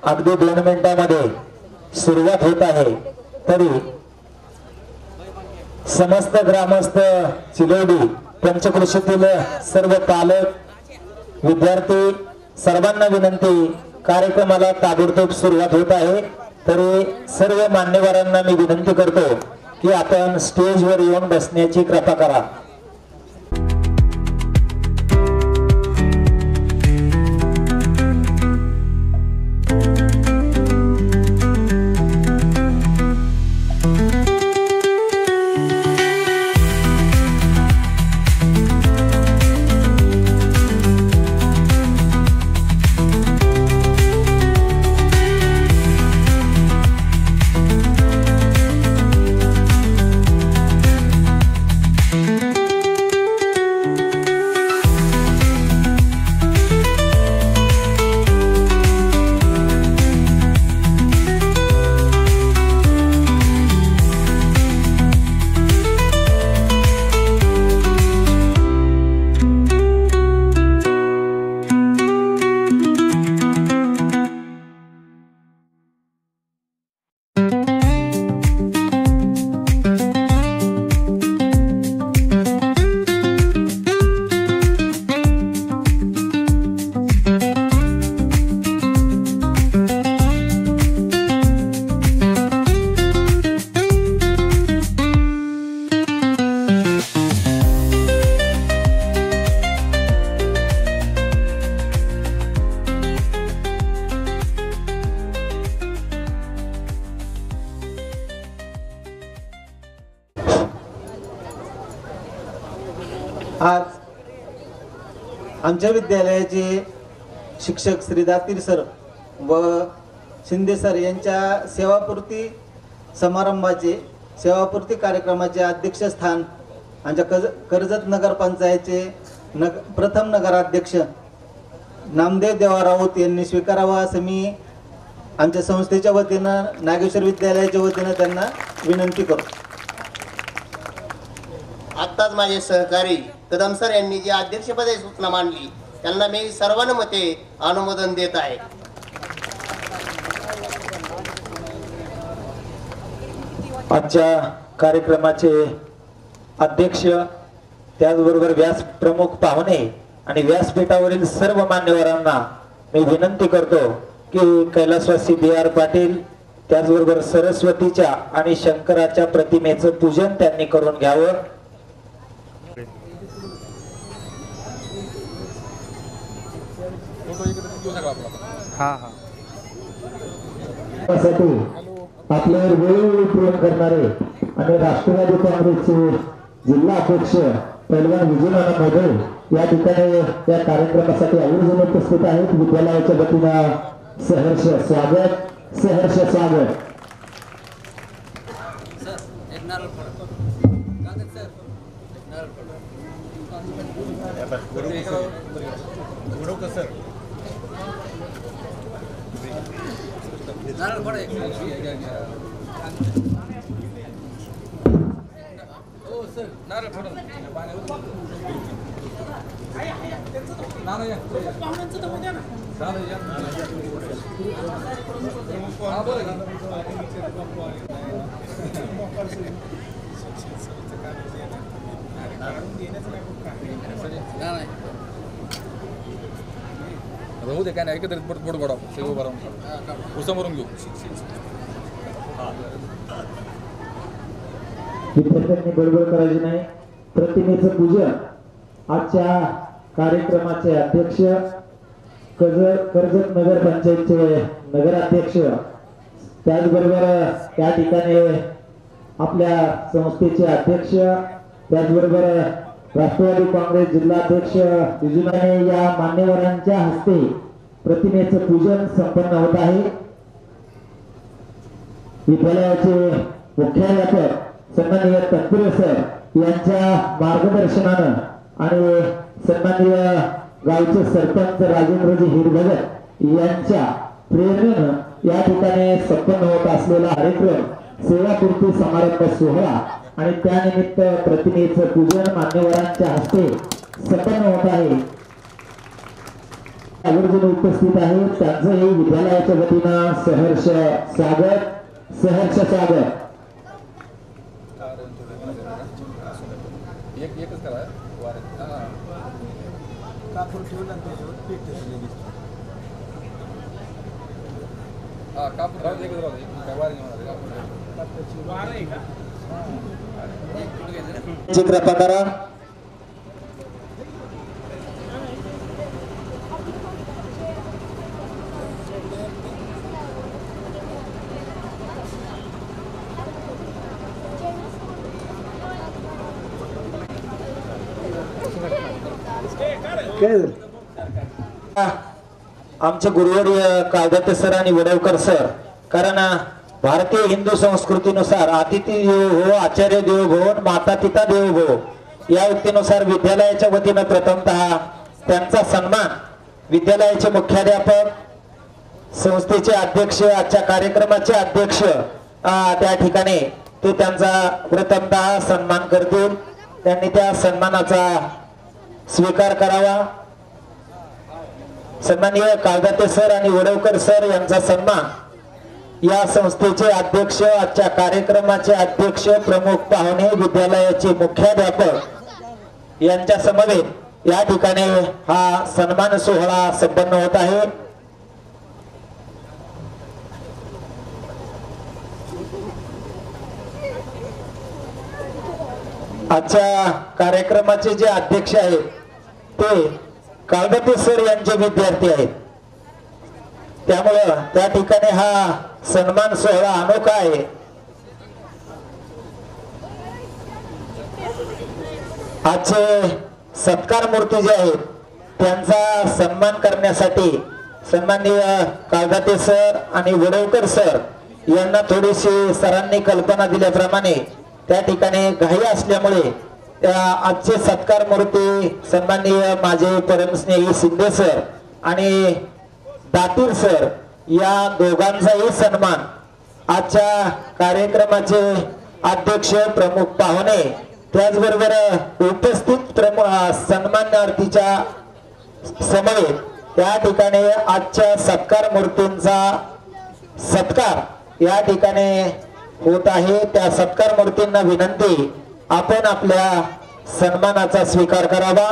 अगदी 2 मिनिटांमध्ये सुरुवात होत आहे, तरी समस्त ग्रामस्थ चिलोडी पंचक्रोशीतील सर्व पालक विद्यार्थी सर्वांना विनंती, कार्यक्रमाला ताबडतोब सुरुवात होत आहे, तरी सर्व मान्यवरांना मी विनंती करतो की आपण स्टेजवर येऊन बसण्याची कृपा करा। आज आमच्या विद्यालयाचे शिक्षक श्री दातीर सर व शिंदे सर यांच्या सेवापूर्ती समारंभाचे सेवापूर्ती कार्यक्रमाचे अध्यक्षस्थान आमच्या कर्जत नगरपंचायतचे प्रथम नगराध्यक्ष नामदेव देवा राऊत यांनी स्वीकारावा असं मी आमच्या संस्थेच्या वतीनं नागेश्वर विद्यालयाच्या वतीनं त्यांना विनंती करतो। आत्ताच माझे सहकारी कदम सर यांनी जी अध्यक्षपदी सूचना मांडली त्यांना मी सर्वानुमते अनुमोदन देत आहे। आजच्या कार्यक्रमाचे अध्यक्ष त्याचबरोबर व्यास प्रमुख पाहुणे आणि व्यासपीठावरील सर्व मान्यवरांना मी विनंती करतो की कैलासवासी BR पाटील त्याचबरोबर सरस्वतीच्या आणि शंकराच्या प्रतिमेचं पूजन त्यांनी करून घ्यावं। आपल्यावर वेळोवेळी प्रेम करणारे आणि राष्ट्रवादी काँग्रेसचे जिल्हा अध्यक्ष पैलवान विजयनाना मोदय या ठिकाणी या कार्यक्रमासाठी आवर्जून उपस्थित आहेत। विद्यालयाच्या वतीनं सहर्ष स्वागत। राहू दे काय नाही एकत्रित बोट बोडा सगळं बरं उसमरून घेऊ। विद्यार्थ्यांनी बडबड करायची नाही। प्रतिमेचं पूजन आजच्या कार्यक्रमाचे अध्यक्ष कर्जत नगर पंचायतचे नगराध्यक्ष त्याचबरोबर त्या ठिकाणी आपल्या संस्थेचे अध्यक्ष त्याचबरोबर राष्ट्रवादी काँग्रेस जिल्हाध्यक्ष विजयनाने या मान्यवरांच्या हस्ते प्रतिमेचं पूजन संपन्न होत आहे। विद्यालयाचे मुख्याध्यापक सन्माननीय तनपुरे सर यांच्या मार्गदर्शनानं आणि सन्माननीय गावचे सरपंच राजेंद्रजी हिरभगत यांच्या प्रेरणेनं या ठिकाणी संपन्न होत असलेला कार्यक्रम सेवापूर्ती समारंभ सोहळा आणि त्यानिमित्त प्रतिमेचं पूजन मान्यवरांच्या हस्ते संपन्न होत आहे। आवर्जून उपस्थित आहेत त्यांचंही विद्यालयाच्या वतीनं सहर्ष स्वागत. एकच करा कापूर ठेवला कापूर राहू एकच राहू काय वारी आहे का कृपा करा. आमचे गुरुवर्य कायदे सर आणि वडवकर सर, कारण भारतीय हिंदू संस्कृतीनुसार अतिथी देवो भव, आचार्य देवो भव, माता पिता देवो भव या युक्तीनुसार विद्यालयाच्या वतीनं प्रथमतः त्यांचा सन्मान विद्यालयाचे मुख्याध्यापक, संस्थेचे अध्यक्ष, आजच्या कार्यक्रमाचे अध्यक्ष त्या ठिकाणी ते त्यांचा प्रथमतः सन्मान करतील. त्यांनी त्या सन्मानाचा स्वीकार करावा. सन्माननीय काळदाते सर आणि वडवकर सर यांचा सन्मान या संस्थेचे अध्यक्ष, आजच्या कार्यक्रमाचे अध्यक्ष, प्रमुख पाहुणे, विद्यालयाचे मुख्याध्यापक यांच्या समवेत या ठिकाणी हा सन्मान सोहळा संपन्न होत आहे. आजच्या कार्यक्रमाचे जे अध्यक्ष आहेत ते काळदाते सर यांचे विद्यार्थी आहेत, त्यामुळं त्या ठिकाणी हा सन्मान सोहळा अनोखा आहे. आजचे सत्कार मूर्ती जे आहेत त्यांचा सन्मान करण्यासाठी सन्माननीय काळदाते सर आणि वडवकर सर यांना थोडीशी सरांनी कल्पना दिल्याप्रमाणे त्या ठिकाणी घाई असल्यामुळे आजचे सत्कार मूर्ती सन्माननीय माझे परमस्नेही शिंदे सर आणि दातीर सर या दोघांचाही सन्मान आजच्या कार्यक्रमाचे अध्यक्ष, प्रमुख पाहुणे, त्याचबरोबर उपस्थित सन्मानार्थीच्या समवेत त्या ठिकाणी आजच्या सत्कार मूर्तींचा सत्कार या ठिकाणी होत आहे. त्या सत्कार मूर्तींना विनंती आपण आपल्या सन्मानाचा स्वीकार करावा.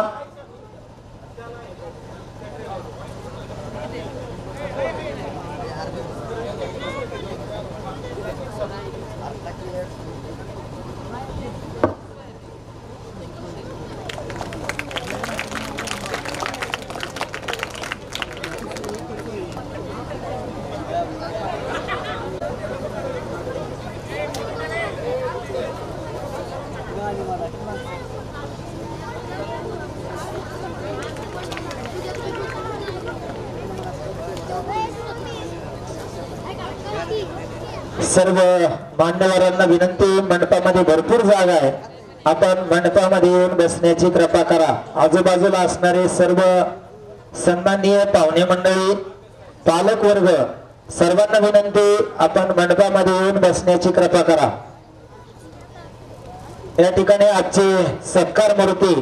सर्व मान्यवरांना विनंती, मंडपामध्ये भरपूर जागा आहे, आपण मंडपामध्ये येऊन बसण्याची कृपा करा. आजूबाजूला असणारे सर्व सन्माननीय पाहुणे मंडळी, पालक वर्ग सर्वांना विनंती, आपण मंडपामध्ये येऊन बसण्याची कृपा करा. या ठिकाणी आजचे सत्कार मूर्ती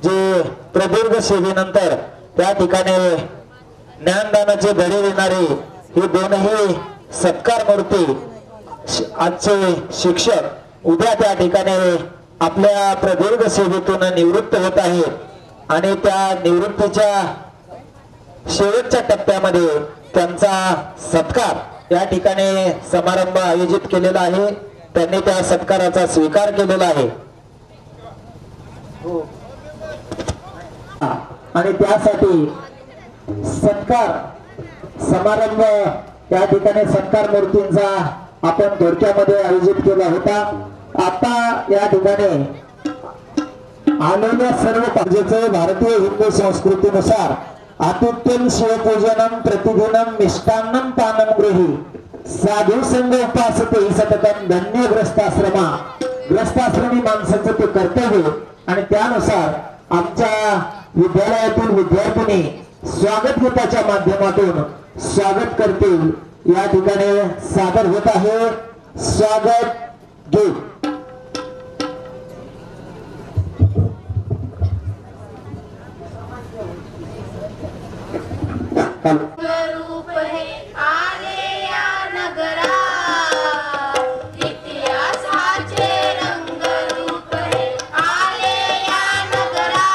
जे प्रदीर्घ सेवेनंतर त्या ठिकाणी ज्ञानदानाचे धडे देणारे हे दोनही सत्कार मूर्ती आजचे शिक्षक उद्या त्या ठिकाणी आपल्या प्रदीर्घ सेवेतून निवृत्त होत आहेत आणि त्या निवृत्तीच्या शेवटच्या टप्प्यामध्ये त्यांचा सत्कार या ठिकाणी समारंभ आयोजित केलेला आहे. त्यांनी त्या सत्काराचा स्वीकार केलेला आहे आणि त्यासाठी सत्कार समारंभ त्या ठिकाणी सत्कार मूर्तींचा आपण थोडक्यामध्ये आयोजित केला होता. आता या ठिकाणी आलेल्या सर्व पाहिजेचं भारतीय हिंदू संस्कृतीनुसार आतिथ्यम शिवपूजनम प्रतिदिनम मिष्टान्नम पानम गृही साधू संघ उपासते सततम धन्यग्रस्ताश्रमा. ग्रस्ताश्रमी माणसाचं ते कर्तव्य आणि त्यानुसार आमच्या विद्यालयातील विद्यार्थिनी स्वागत गीताच्या माध्यमातून स्वागत करतील. या ठिकाणी सादर होत आहे स्वागत गीत. रूप है आले या नगरा इतिहासाचे रंग रूप है आले या नगरा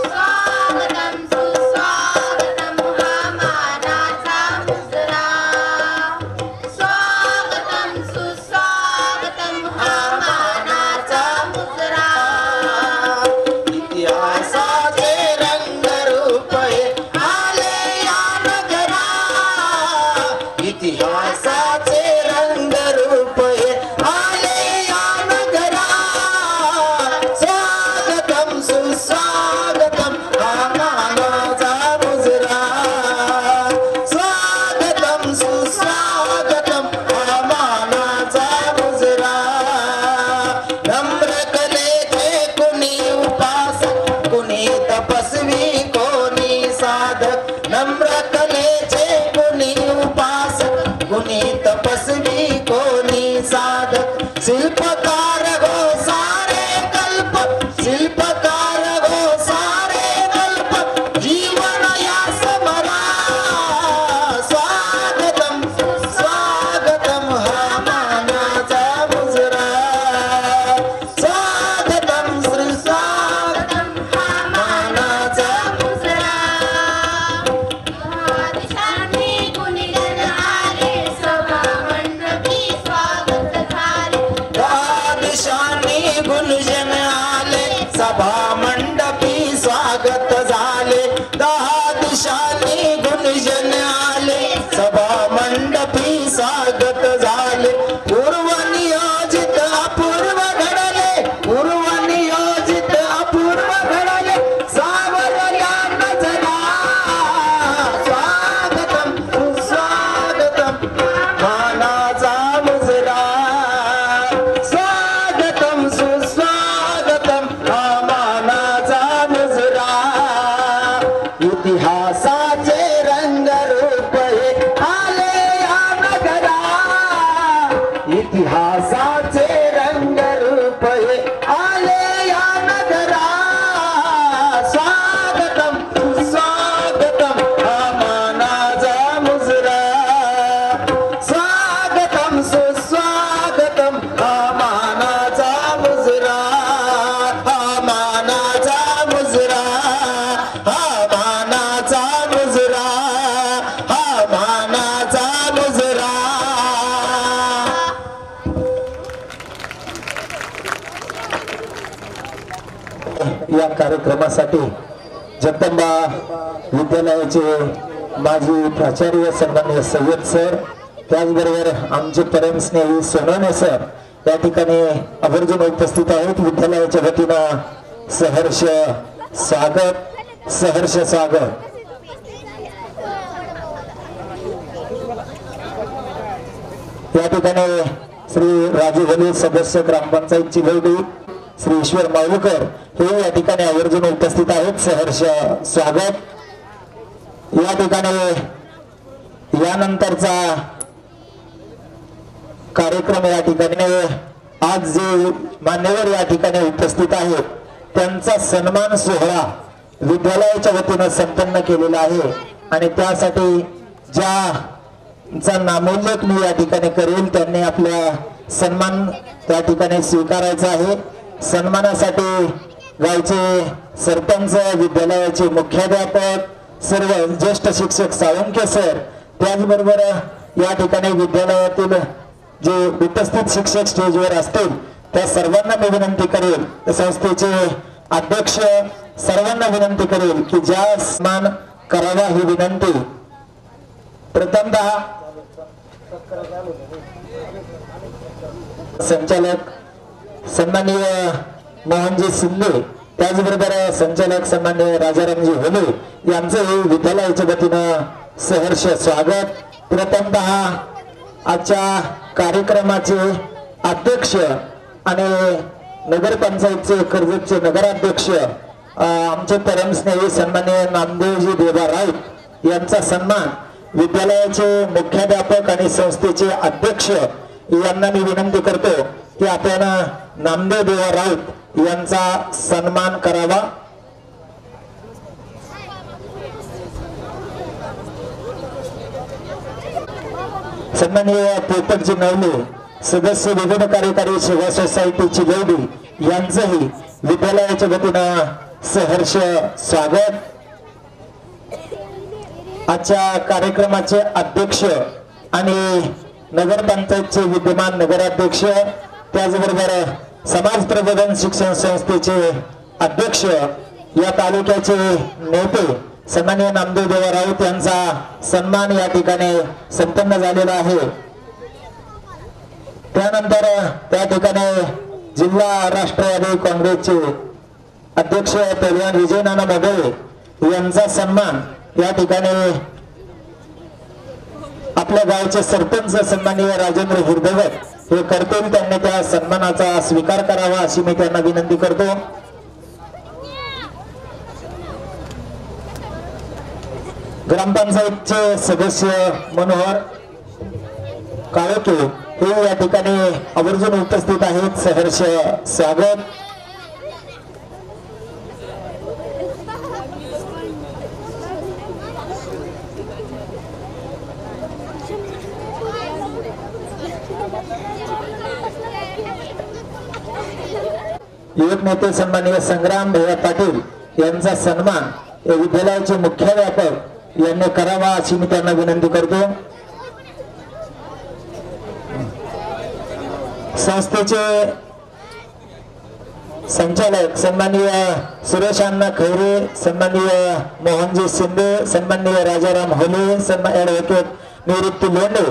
स्वागतम सुस्वागतम हा मानाचा मुजरा स्वागतम सुस्वागतम हा मानाचा मुजरा इतिहासाचे रंग रूप आहे आले या नगरा इतिहासाचे रंग रूप आहे आले या नगरा स्वागतम सुस्वागतम हा मानाचा मुजरा स्वागतम सुस्वागतम हा मानाचा मुजरा नम्र कलेचे कुणी उपासक कुणी तपस्वी कोणी साधक नम्र कलेचे कुणी उपासक कुणी तपस्वी कोणी साधक शिल्पकार गो सारे कल्प शिल्पकार गो सारे कल्प जीवन या समरा स्वागतम स्वागतम हा मानाचा मुजरा स्वागतम श्री स्वागतम हा मानाचा मुजरा दिशांनी गुणगण आले सभा मंडपी स्वागत झाले दहा दिशांनी गुंजन आले सभा मंडपी स्वागत झाले दहा दिशांनी गुंजन आले सभा मंडपी स्वागत झाले पूर्व नियोजित अपूर्व घडले पूर्व नियोजित अपूर्व घडले सावरल्या नजरा स्वागतम सुस्वागतम मानाचा मुजरा स्वागतम सुस्वागतम हा मानाचा मुजरा इतिहासाचे रंग रूप हे आले या नगरा इतिहासाचे रंग रूप हे आले या नगरा स्वागतम सुस्वागतम हा मानाचा मुजरा स्वागतम सुस्वागतम हा मानाचा मुजरा हा मानाचा मुजरा हा मानाचा मुजरा हा मानाचा मुजरा या कार्यक्रमासाठी जगदंबा विद्यालयाचे माजी प्राचार्य सन्माननीय सय्यद सर त्याचबरोबर आमचे परमस्नेही सोनवणे सर या ठिकाणी आवर्जून उपस्थित आहेत विद्यालयाच्या वतीनं सहर्ष स्वागत सहर्ष स्वागत या ठिकाणी श्री राजू भले सदस्य ग्रामपंचायत चिलवडी श्री ईश्वर माऊलकर हे या ठिकाणी आवर्जून उपस्थित आहेत सहर्ष स्वागत या ठिकाणी यानंतरचा कार्यक्रम या ठिकाणी आज जे मान्यवर या ठिकाणी उपस्थित आहेत त्यांचा सन्मान सोहळा विद्यालयाच्या वतीनं संपन्न केलेला आहे आणि त्यासाठी ज्याचा नामोल्लेख मी या ठिकाणी करेल त्यांनी आपला सन्मान त्या ठिकाणी स्वीकारायचा आहे सन्मानासाठी गावचे सरपंच विद्यालयाचे मुख्याध्यापक सर्व ज्येष्ठ शिक्षक साळुंखे सर त्याचबरोबर या ठिकाणी विद्यालयातील जे उपस्थित शिक्षक स्टेजवर असतील त्या सर्वांना मी विनंती करेल संस्थेचे अध्यक्ष सर्वांना विनंती करेल की ज्या सन्मान करावा ही विनंती प्रथमतः संचालक सन्माननीय मोहनजी शिंदे त्याचबरोबर संचालक सन्माननीय राजारामजी होले यांचं विद्यालयाच्या वतीनं सहर्ष स्वागत प्रथमतः आजच्या कार्यक्रमाचे अध्यक्ष आणि नगरपंचायतचे कर्जतचे नगराध्यक्ष आमचे परमस्नेही सन्माननीय नामदेवजी देवा राऊत यांचा सन्मान विद्यालयाचे मुख्याध्यापक आणि संस्थेचे अध्यक्ष यांना मी विनंती करतो की आपण नामदेव देवा राऊत यांचा सन्मान करावा। सन्माननीय पोपटजी नवले सदस्य विविध कार्यकारी सेवा सोसायटी चिगवडी यांचंही विद्यालयाच्या वतीनं सहर्ष स्वागत. आजच्या कार्यक्रमाचे अध्यक्ष आणि नगरपंचायतचे विद्यमान नगराध्यक्ष त्याचबरोबर समाज प्रबोधन शिक्षण संस्थेचे अध्यक्ष या तालुक्याचे नेते सन्माननीय नामदेव देवा राऊत यांचा सन्मान या ठिकाणी संपन्न झालेला आहे. त्यानंतर त्या ठिकाणी जिल्हा राष्ट्रवादी काँग्रेसचे अध्यक्ष पैलवान विजय नाना मोगळे यांचा सन्मान या ठिकाणी आपल्या गावचे सरपंच सन्माननीय राजेंद्र हिरदेवत हे करतील. त्यांनी त्या सन्मानाचा स्वीकार करावा अशी मी त्यांना विनंती करतो. ग्रामपंचायतचे सदस्य मनोहर काळोखे हे या ठिकाणी आवर्जून उपस्थित आहेत. सहर्ष स्वागत. युवक नेते सन्माननीय संग्राम भैया पाटील यांचा सन्मान या विद्यालयाचे मुख्याध्यापक यांनी करावा अशी मी त्यांना विनंती करतो. संस्थेचे संचालक सन्माननीय सुरेश अण्णा खैरे, सन्माननीय मोहनजी शिंदे, सन्माननीय राजाराम होले, ऍडव्होकेट निवृत्ती लोंढे,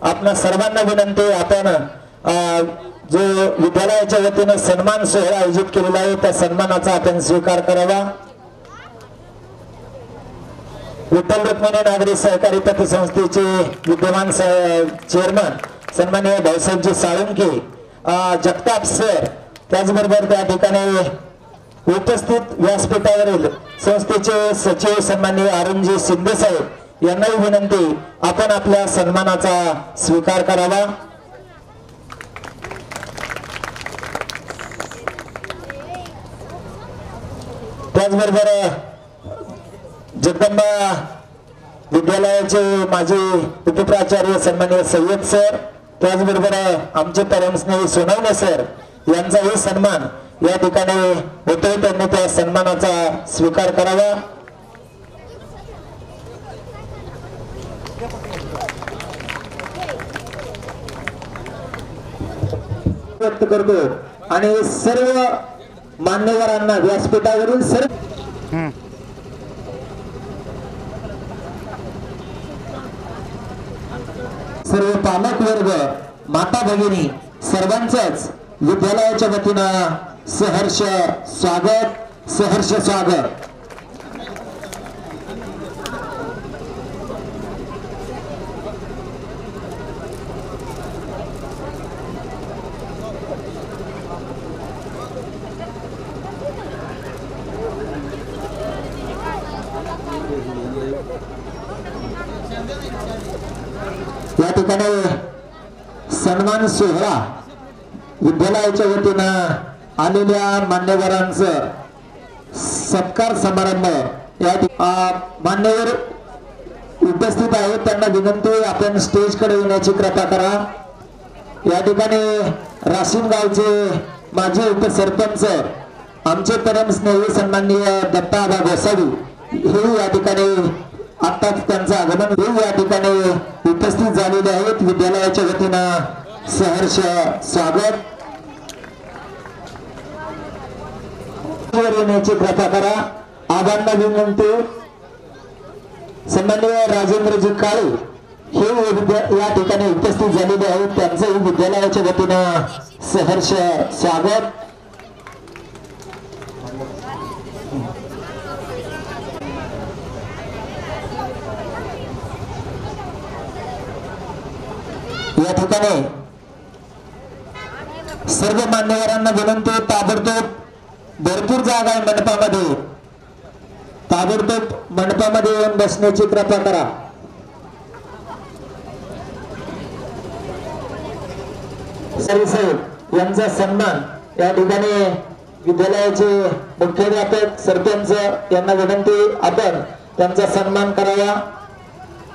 आपणा सर्वांना विनंती आपण जो विद्यालयाच्या वतीने सन्मान सोहळा आयोजित केलेला आहे त्या सन्मानाचा आपण स्वीकार करावा. विठ्ठल रुक्मिणी नागरी सहकारी पतसंस्थेचे विद्यमान चेअरमन सन्माननीय भाऊसाहेबजी साळुंखे, जगताप सर, त्याचबरोबर त्या ठिकाणी उपस्थित व्यासपीठावरील संस्थेचे सचिव सन्माननीय अरुणजी शिंदे साहेब यांनाही विनंती आपण आपल्या सन्मानाचा स्वीकार करावा. त्याचबरोबर जगदंबा विद्यालयाचे माजी उपप्राचार्य सन्माननीय सय्यद सर, त्याचबरोबर आमचे परमस्नेही सोनवणे सर यांचाही सन्मान या ठिकाणी होतोय. त्यांनी त्या सन्मानाचा स्वीकार करावा. व्यक्त करतो आणि सर्व मान्यवरांना व्यासपीठावरील सर्व पालक वर्ग, माता भगिनी सर्वांचंच विद्यालयाच्या वतीनं सहर्ष स्वागत, सहर्ष स्वागत. या ठिकाणी सन्मान सोहळा विद्यालयाच्या वतीनं आलेल्या मान्यवरांचं सत्कार समारंभ या मान्यवर उपस्थित आहेत. त्यांना विनंती आपण स्टेजकडे येण्याची कृपा करा. या ठिकाणी राशीन गावचे माजी उपसरपंच आमचे परमस्नेही सन्माननीय दत्ताबा गोसावी हे या ठिकाणी आताच त्यांचं आगमन हे या ठिकाणी उपस्थित झालेले आहेत. विद्यालयाच्या वतीनं सहर्ष स्वागत. येण्याची कृपा करा. आबांना विनंती सन्माननीय राजेंद्रजी काळे हे या ठिकाणी उपस्थित झालेले आहेत. त्यांचंही विद्यालयाच्या वतीनं सहर्ष स्वागत. या ठिकाणी सर्व मान्यवरांना विनंती, ताबडतोब भरपूर जागा आहे मंडपामध्ये, ताबडतोब मंडपामध्ये येऊन बसण्याची कृपा करा. साहेब यांचा सन्मान या ठिकाणी विद्यालयाचे मुख्याध्यापक सरपंच यांना विनंती आपण त्यांचा सन्मान करावा.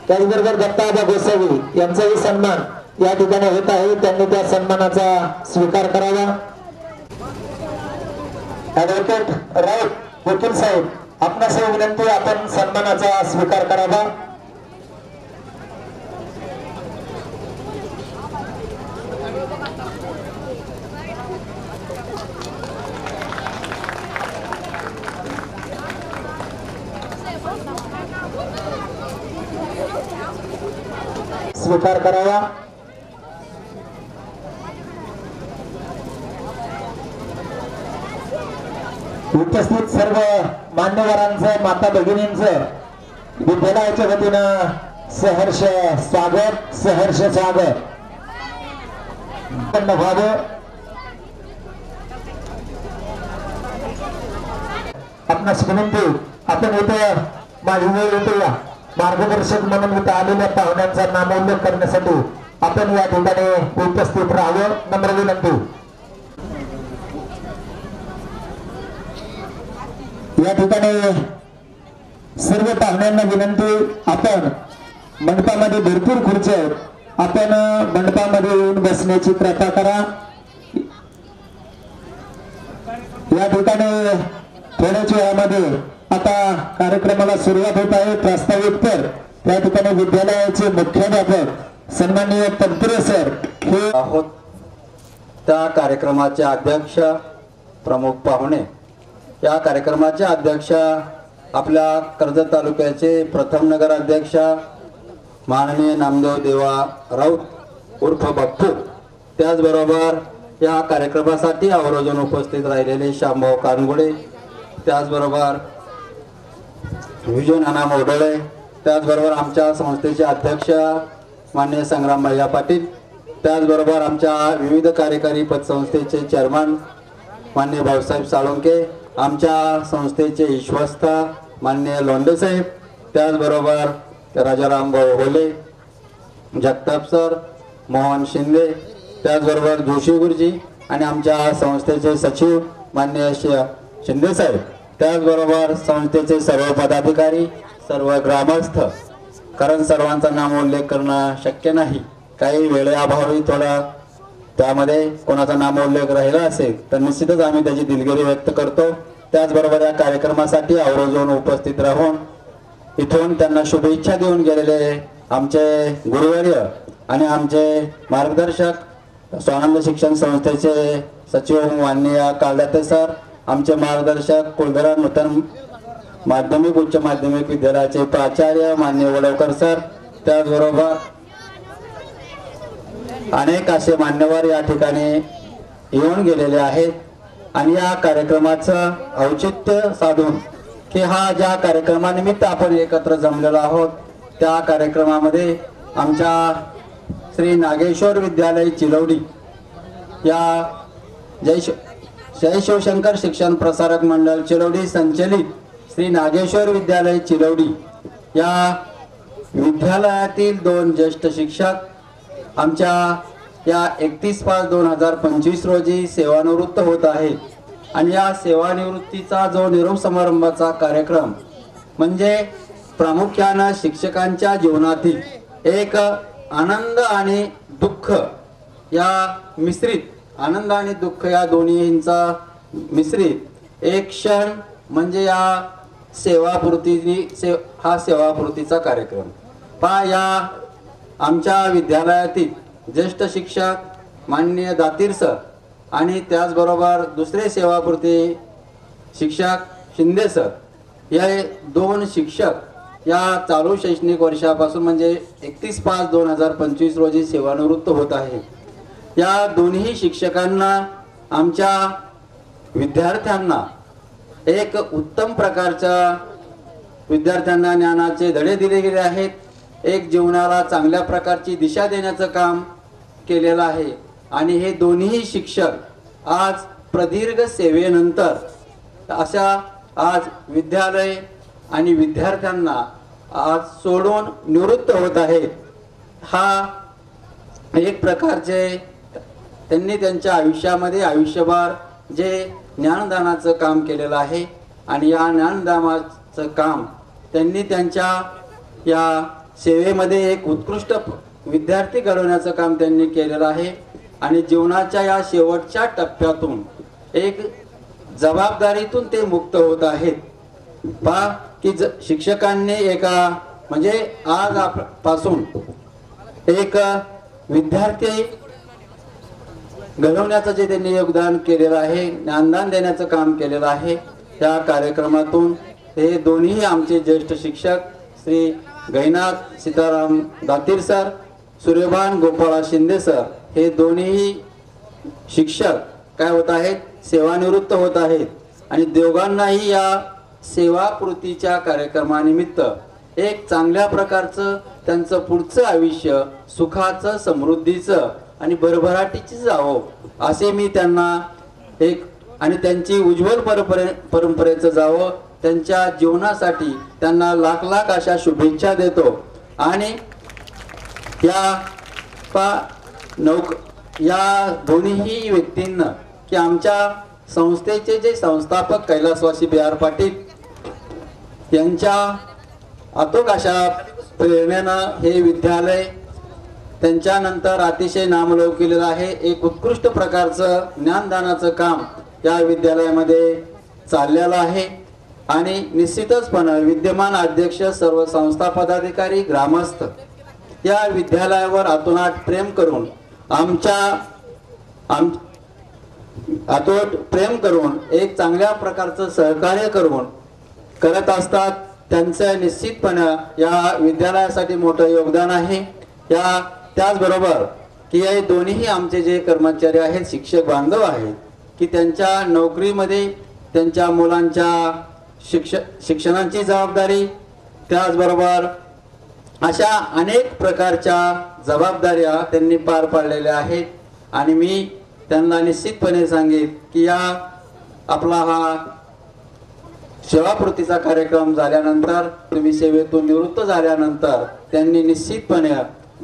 त्याचबरोबर दत्ताबा गोसावी यांचाही सन्मान या ठिकाणी होत आहे. त्यांनी त्या सन्मानाचा स्वीकार करावा. ऍडव्होकेट राऊत वकील साहेब आपणास विनंती, आपण सन्मानाचा स्वीकार करावा. स्वीकार करावा. उपस्थित सर्व मान्यवरांचं, माता भगिनींचं विद्यालयाच्या वतीनं सहर्ष स्वागत, सहर्ष स्वागत व्हावं. आपणास विनंती, आपण इथं माझी वेळ येतो मार्गदर्शक म्हणून इथं आलेल्या पाहुण्यांचा नामोल्लेख करण्यासाठी आपण या ठिकाणी उपस्थित राहावं, नम्र विनंती. या ठिकाणी सर्व पाहुण्यांना विनंती, आपण मंडपामध्ये भरपूर खुर्च्या आहेत, आपण मंडपामध्ये येऊन बसण्याची कृपा करा. या ठिकाणी थोड्याच वेळामध्ये आता कार्यक्रमाला सुरुवात होत आहे. प्रास्ताविक तर त्या ठिकाणी विद्यालयाचे मुख्याध्यापक सन्माननीय तंत्रे सर हे आहोत. त्या कार्यक्रमाचे अध्यक्ष, प्रमुख पाहुणे, या कार्यक्रमाचे अध्यक्ष आपल्या कर्जत तालुक्याचे प्रथम नगर अध्यक्ष माननीय नामदेव देवा राऊत उर्फ बप्पू, त्याचबरोबर या कार्यक्रमासाठी आवर्जून उपस्थित राहिलेले श्यामभाऊ कानगुडे, त्याचबरोबर विजय नाना मोडळे, त्याचबरोबर आमच्या संस्थेचे अध्यक्ष माननीय संग्राम भैया पाटील, त्याचबरोबर आमच्या विविध कार्यकारी पतसंस्थेचे चेअरमन माननीय भाऊसाहेब साळुंके, आमच्या संस्थेचे विश्वस्त माननीय लोंढे साहेब, त्याचबरोबर राजाराम भाऊ होले, जगताप सर, मोहन शिंदे, त्याचबरोबर जोशी गुरुजी आणि आमच्या संस्थेचे सचिव माननीय शिंदे साहेब, त्याचबरोबर संस्थेचे सर्व पदाधिकारी, सर्व ग्रामस्थ, कारण सर्वांचा नाम उल्लेख करणं शक्य नाही, काही वेळेअभावी थोडा त्यामध्ये कोणाचा नाम उल्लेख राहिला असेल तर निश्चितच आम्ही त्याची दिलगिरी व्यक्त करतो. त्याचबरोबर या कार्यक्रमासाठी आवर्जून उपस्थित राहून इथून त्यांना शुभेच्छा देऊन गेलेले आमचे गुरुवर्य आणि आमचे मार्गदर्शक स्वानंद शिक्षण संस्थेचे सचिव माननीय कालदाते सर, आमचे मार्गदर्शक कुलधरा नूतन माध्यमिक उच्च माध्यमिक विद्यालयाचे प्राचार्य माननीय वडवकर सर, त्याचबरोबर अनेक असे मान्यवर या ठिकाणी येऊन गेलेले आहेत. आणि या कार्यक्रमाचं औचित्य साधून की हा ज्या कार्यक्रमानिमित्त आपण एकत्र जमलेलो आहोत, त्या कार्यक्रमामध्ये आमच्या श्री नागेश्वर विद्यालय चिलवडी या जय शिवशंकर शिक्षण प्रसारक मंडळ चिलवडी संचलित श्री नागेश्वर विद्यालय चिलवडी या विद्यालयातील 2 ज्येष्ठ शिक्षक आमच्या या 31/5/2025 रोजी सेवानिवृत्त होत आहेत. आणि या सेवानिवृत्तीचा जो निरोप समारंभाचा कार्यक्रम म्हणजे प्रामुख्याने शिक्षकांच्या जीवनातील एक आनंद आणि दुःख या मिश्रित, आनंद आणि दुःख या दोन्हींचा मिश्रित एक क्षण म्हणजे या हा सेवापूर्तीचा कार्यक्रम या आमच्या विद्यालयातील ज्येष्ठ शिक्षक माननीय दातीर सर आणि त्याचबरोबर दुसरे सेवापूर्ती शिक्षक शिंदे सर, या 2 शिक्षक या चालू शैक्षणिक वर्षापासून म्हणजे 31/5/2025 रोजी सेवानिवृत्त होत आहे. या दोन्ही शिक्षकांना आमच्या विद्यार्थ्यांना एक उत्तम प्रकारच्या विद्यार्थ्यांना ज्ञानाचे धडे दिले गेले आहेत. एक जीवनाला चांगल्या प्रकारची दिशा देण्याचं काम केलेलं आहे. आणि हे दोन्ही शिक्षक आज प्रदीर्घ सेवेनंतर अशा आज विद्यालय आणि विद्यार्थ्यांना आज सोडून निवृत्त होत आहेत. हा एक प्रकारचे त्यांनी त्यांच्या आयुष्यामध्ये आयुष्यभर जे ज्ञानदानाचं काम केलेलं आहे आणि या ज्ञानदानाचं काम त्यांनी त्यांच्या या सेवेमध्ये एक उत्कृष्ट विद्यार्थी घडवण्याचं काम त्यांनी केलेलं आहे आणि जीवनाच्या या शेवटच्या टप्प्यातून एक जबाबदारीतून ते मुक्त होत आहेत। पहा की शिक्षकांनी एका म्हणजे आज पासून एक विद्यार्थी घडवण्याचं जे त्यांनी योगदान केलेलं आहे, ज्ञानदान देण्याचं काम केलेलं आहे, त्या कार्यक्रमातून हे दोन्ही आमचे ज्येष्ठ शिक्षक श्री गैनाथ सीताराम दातीर सर, सूर्यभान गोपाळा शिंदे सर हे दोन्ही शिक्षक काय होत आहेत, सेवानिवृत्त होत आहेत आणि दोघांनाही या सेवापूर्तीच्या कार्यक्रमानिमित्त एक चांगल्या प्रकारचं त्यांचं पुढचं आयुष्य सुखाचं, समृद्धीचं आणि भरभराटीची जावो असे मी त्यांना एक आणि त्यांची उज्ज्वल परंपरेचं जावं, त्यांच्या जीवनासाठी त्यांना लाख लाख अशा शुभेच्छा देतो। आणि या दोन्ही व्यक्तींना की आमच्या संस्थेचे जे संस्थापक कैलासवासी बी आर पाटील यांच्या अतोक अशा प्रेरणेनं हे विद्यालय त्यांच्यानंतर अतिशय नामलौकिलेलं आहे। एक उत्कृष्ट प्रकारचं ज्ञानदानाचं काम या विद्यालयामध्ये चाललेलं आहे आणि निश्चितचपणे विद्यमान अध्यक्ष, सर्व संस्था पदाधिकारी, ग्रामस्थ या विद्यालयावर अतोनात प्रेम करून अतोट प्रेम करून एक चांगल्या प्रकारचं सहकार्य करत असतात। त्यांचं निश्चितपणे या विद्यालयासाठी मोठं योगदान आहे। त्याचबरोबर की हे दोन्ही आमचे जे कर्मचारी आहेत, शिक्षक बांधव आहेत की त्यांच्या नोकरीमध्ये त्यांच्या मुलांच्या शिक्षणाची जबाबदारी, त्याचबरोबर अशा अनेक प्रकारच्या जबाबदाऱ्या त्यांनी पार पाडलेल्या आहेत आणि मी त्यांना निश्चितपणे सांगेन की या आपला हा सेवापूर्तीचा कार्यक्रम झाल्यानंतर, तुम्ही सेवेतून निवृत्त झाल्यानंतर त्यांनी निश्चितपणे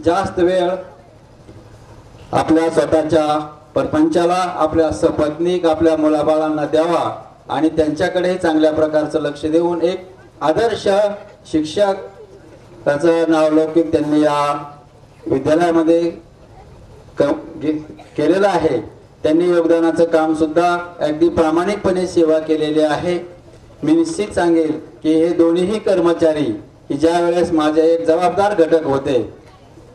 जास्त वेळ आपल्या स्वतःच्या परपंचाला, आपल्या सपत्नीक, आपल्या मुलाबाळांना द्यावा आणि त्यांच्याकडे चांगल्या प्रकारचं लक्ष देऊन एक आदर्श शिक्षक त्याचं नावलौकिक त्यांनी या विद्यालयामध्ये केलेलं आहे। त्यांनी योगदानाचं काम सुद्धा अगदी प्रामाणिकपणे सेवा केलेली आहे। मी निश्चित सांगेल की हे दोन्ही कर्मचारी की ज्या वेळेस माझे एक जबाबदार घटक होते,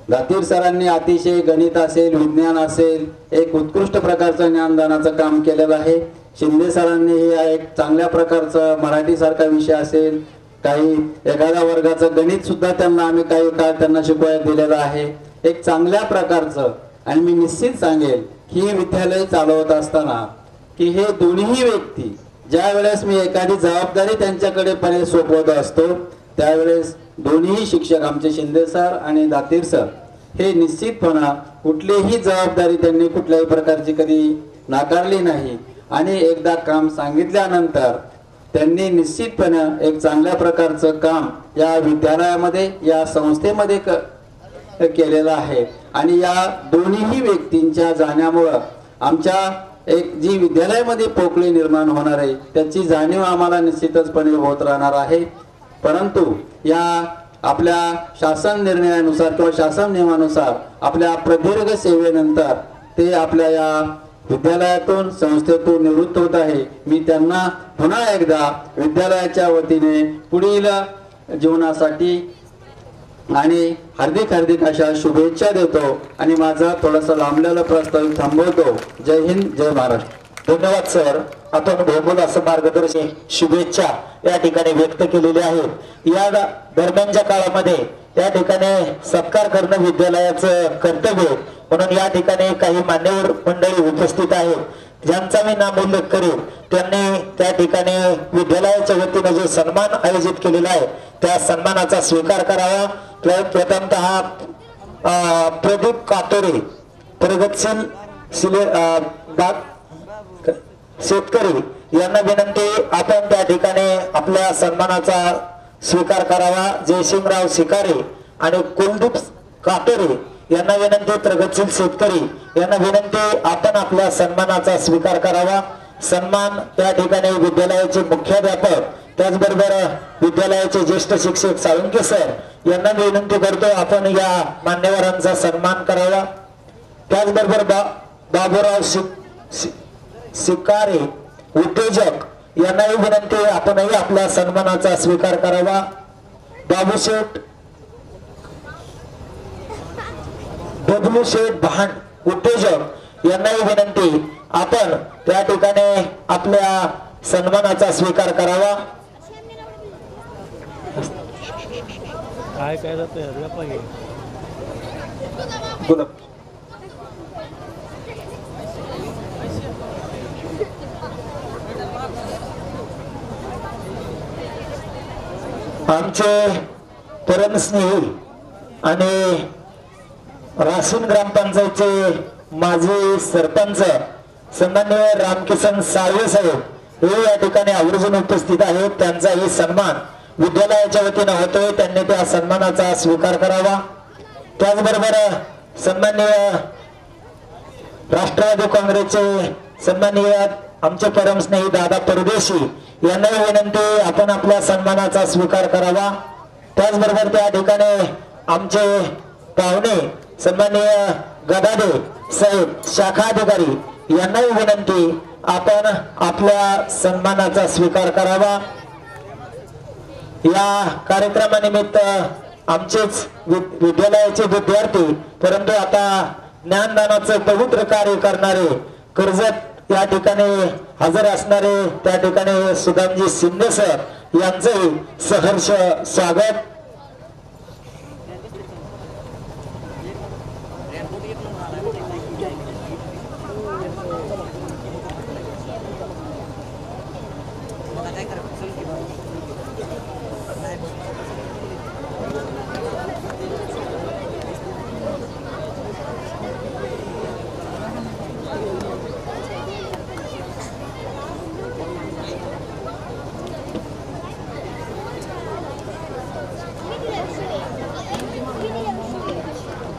दातीर सरांनी अतिशय गणित असेल, विज्ञान असेल एक उत्कृष्ट प्रकारचं ज्ञानदानाचं काम केलेलं आहे। शिंदे सरांनी एक चांगल्या प्रकारचं मराठी सारखा विषय असेल, काही एखाद्या वर्गाचं गणित सुद्धा त्यांना आम्ही काही काळ त्यांना शिकवायला दिलेलं आहे एक चांगल्या प्रकारचं। आणि मी निश्चित सांगेल की हे विद्यालय चालवत असताना की हे दोन्ही व्यक्ती ज्या वेळेस मी एखादी जबाबदारी त्यांच्याकडे सोपवत असतो त्यावेळेस दोन्ही शिक्षक आमचे शिंदे सर आणि दातीर सर हे निश्चितपणे कुठलीही जबाबदारी त्यांनी कुठल्याही प्रकारची कधी नाकारली नाही आणि एकदा काम सांगितल्यानंतर त्यांनी निश्चितपणे एक चांगल्या प्रकारचं काम या विद्यालयामध्ये, या संस्थेमध्ये केलेलं आहे। आणि या दोन्ही व्यक्तींच्या जाण्यामुळे आमच्या एक जी विद्यालयामध्ये पोकळी निर्माण होणार आहे त्याची जाणीव आम्हाला निश्चितचपणे होत राहणार आहे। परंतु या आपल्या शासन निर्णयानुसार किंवा शासन नियमानुसार आपल्या प्रदीर्घ सेवेनंतर ते आपल्या या विद्यालयातून, संस्थेतून निवृत्त होत आहे। मी त्यांना पुन्हा एकदा विद्यालयाच्या वतीने पुढील जीवनासाठी आणि हार्दिक अशा शुभेच्छा देतो आणि माझा थोडासा लांबलेला प्रस्ताव थांबवतो। जय हिंद, जय महाराष्ट्र। धन्यवाद सर। आपण भौगोल असं मार्गदर्शन शुभेच्छा या ठिकाणी व्यक्त केलेल्या आहेत। या दरम्यानच्या काळामध्ये या ठिकाणी सत्कार करणं विद्यालयाचं कर्तव्य म्हणून या ठिकाणी काही मान्यवर मंडळी उपस्थित आहेत ज्यांचा मी नामोल्लेख करेन। त्यांनी त्या ठिकाणी विद्यालयाच्या वतीने जो सन्मान आयोजित केलेला आहे त्या सन्मानाचा स्वीकार करावा। प्रथमतः प्रदीप कातोरे, प्रगतशील शेतकरी यांना विनंती आपण त्या ठिकाणी आपल्या सन्मानाचा स्वीकार करावा। जयसिंगराव शिकारे आणि कुलदीप कातोरे यांना विनंती, प्रगतशील शेतकरी यांना विनंती आपण आपल्या सन्मानाचा स्वीकार करावा। सन्मान त्या ठिकाणी विद्यालयाचे मुख्याध्यापक त्याचबरोबर विद्यालयाचे ज्येष्ठ शिक्षक साळुंके सर यांना विनंती करतो आपण या मान्यवरांचा सन्मान करावा। त्याचबरोबर बाबूराव शिकारे उद्योजक यांनाही विनंती आपणही आपल्या सन्मानाचा स्वीकार करावा। बाबूशेठ डब्ल्यू शेठ भांड उद्योजक यांनाही विनंती आपण त्या ठिकाणी आपल्या सन्मानाचा स्वीकार करावा। काय काय जातंय आमचे परमस्नेही आणि राशीन ग्रामपंचायतचे माजी सरपंच सन्माननीय रामकिसन साळवे साहेब हे या ठिकाणी आवर्जून उपस्थित आहेत। त्यांचाही सन्मान विद्यालयाच्या वतीने होतोय, त्यांनी त्या सन्मानाचा स्वीकार करावा। त्याचबरोबर सन्माननीय राष्ट्रवादी काँग्रेसचे सन्माननीय आमचे परमस्नेही दादा परदेशी यांनाही विनंती आपण आपल्या सन्मानाचा स्वीकार करावा। त्याचबरोबर त्या ठिकाणी आमचे पाहुणे सन्माननीय गदादे साहेब शाखा अधिकारी यांनाही विनंती आपण आपल्या सन्मानाचा स्वीकार करावा। या कार्यक्रमानिमित्त आमचेच विद्यालयाचे विद्यार्थी परंतु आता ज्ञानदानाचं पवित्र कार्य करणारे कर्जत या ठिकाणी हजर असणारे त्या ठिकाणी सुदामजी शिंदे सर यांचंही सहर्ष स्वागत।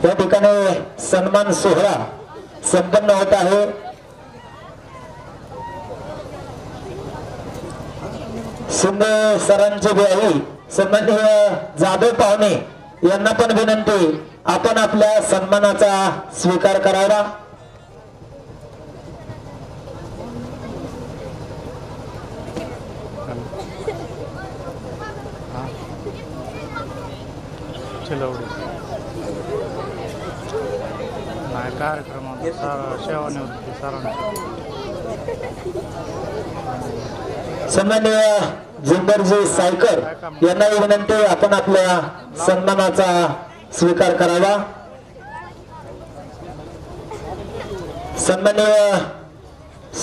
या ठिकाणी सन्मान सोहळा संपन्न होत आहे। शिंदे सरांचे आई सन्माननीय जाधव पाहुणे यांना पण विनंती आपण आपल्या सन्मानाचा स्वीकार करावा। कार्यक्रमात सेवानिवृत्ती सन्माननीय जुंबरजी सायकर यांना विनंती आपण आपल्या सन्मानाचा स्वीकार करावा। सन्माननीय